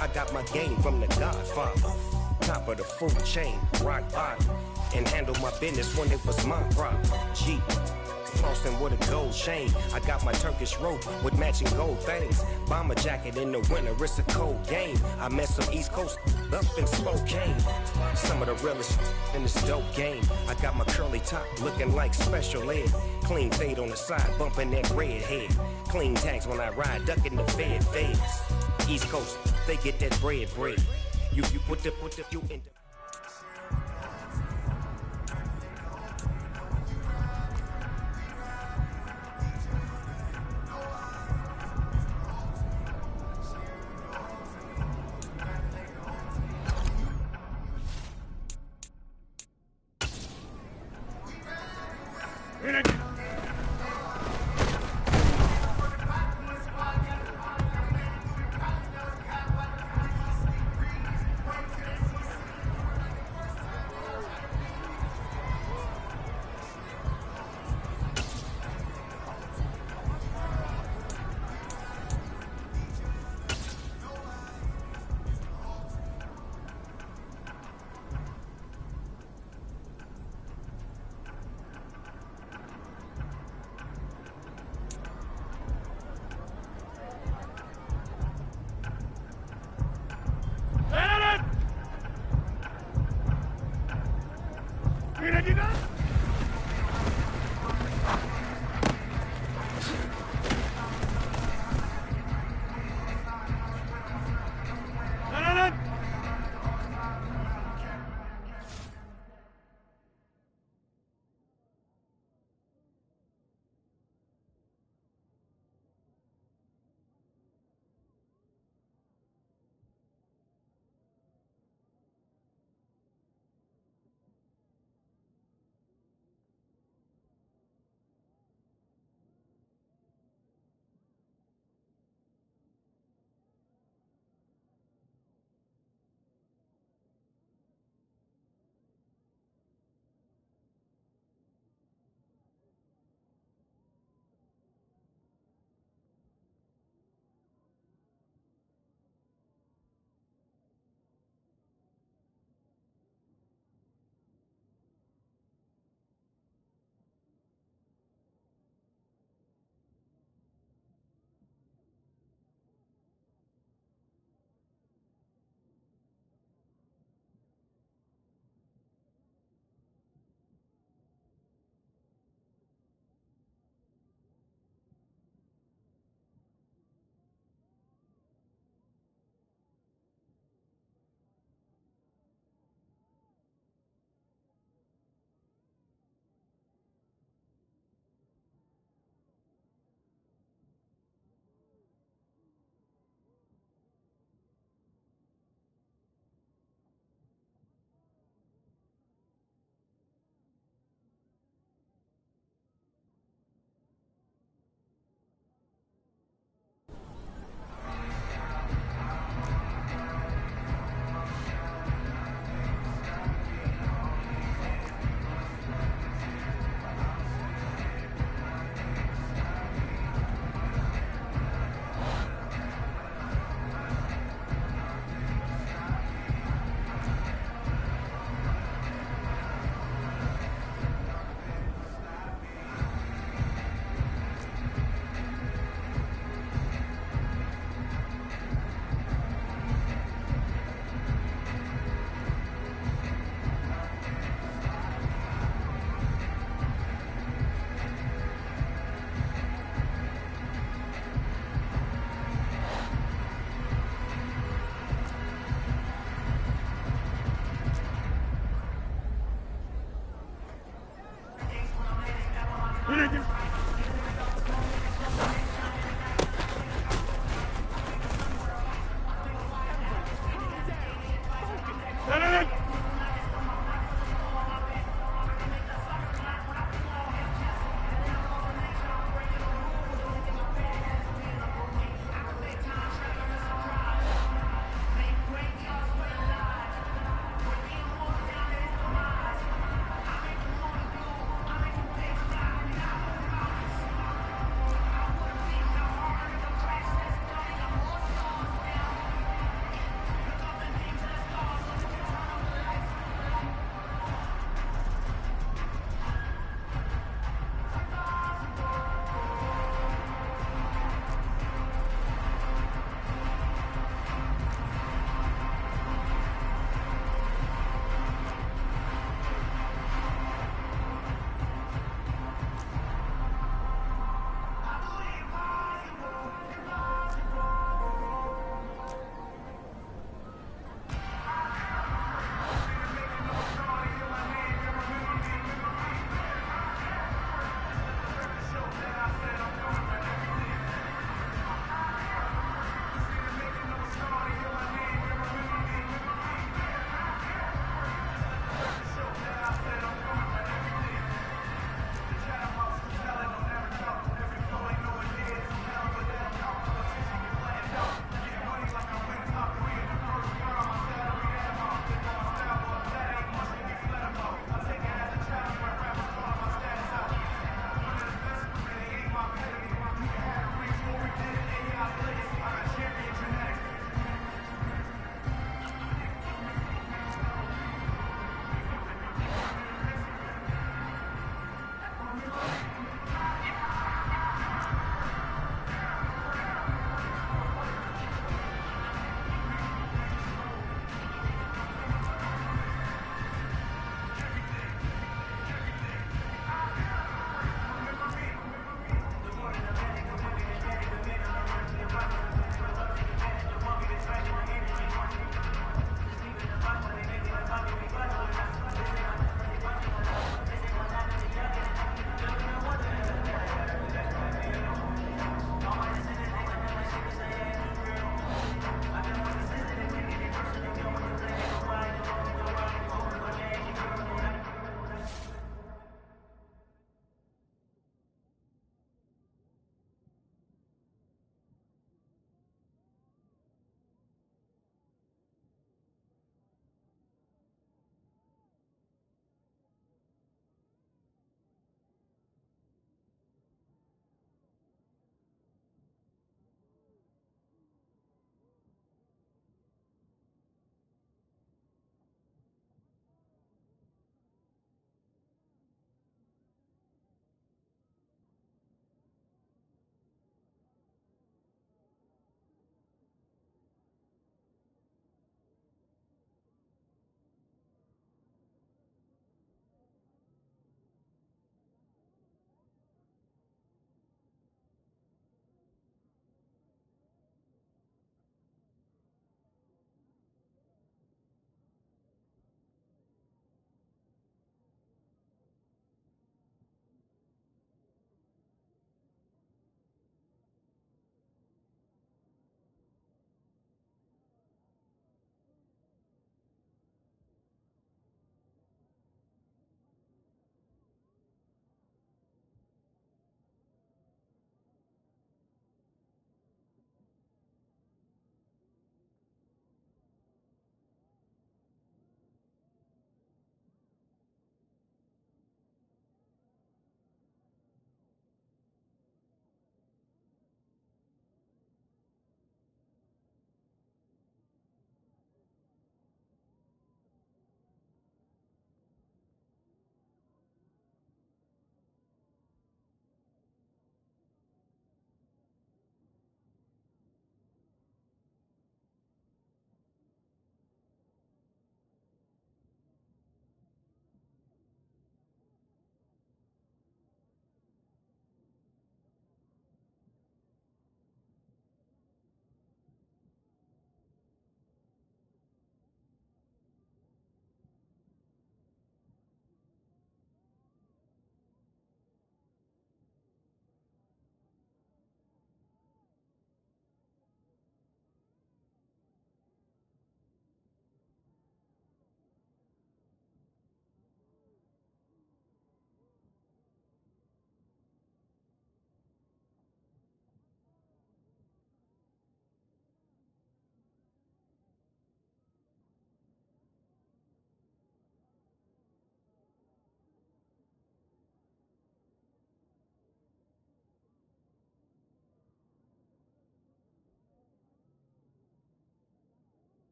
I got my game from the Godfather. Top of the food chain, rock bottom. And handle my business when it was my problem. G. Flossing with a gold chain. I got my Turkish rope with matching gold things. Bomber jacket in the winter, it's a cold game. I met some East Coast up in Spokane. Some of the realest in this dope game. I got my curly top looking like special ed. Clean fade on the side, bumping that red head. Clean tags when I ride, ducking the feds. East Coast, they get that bread. You put the you in the Get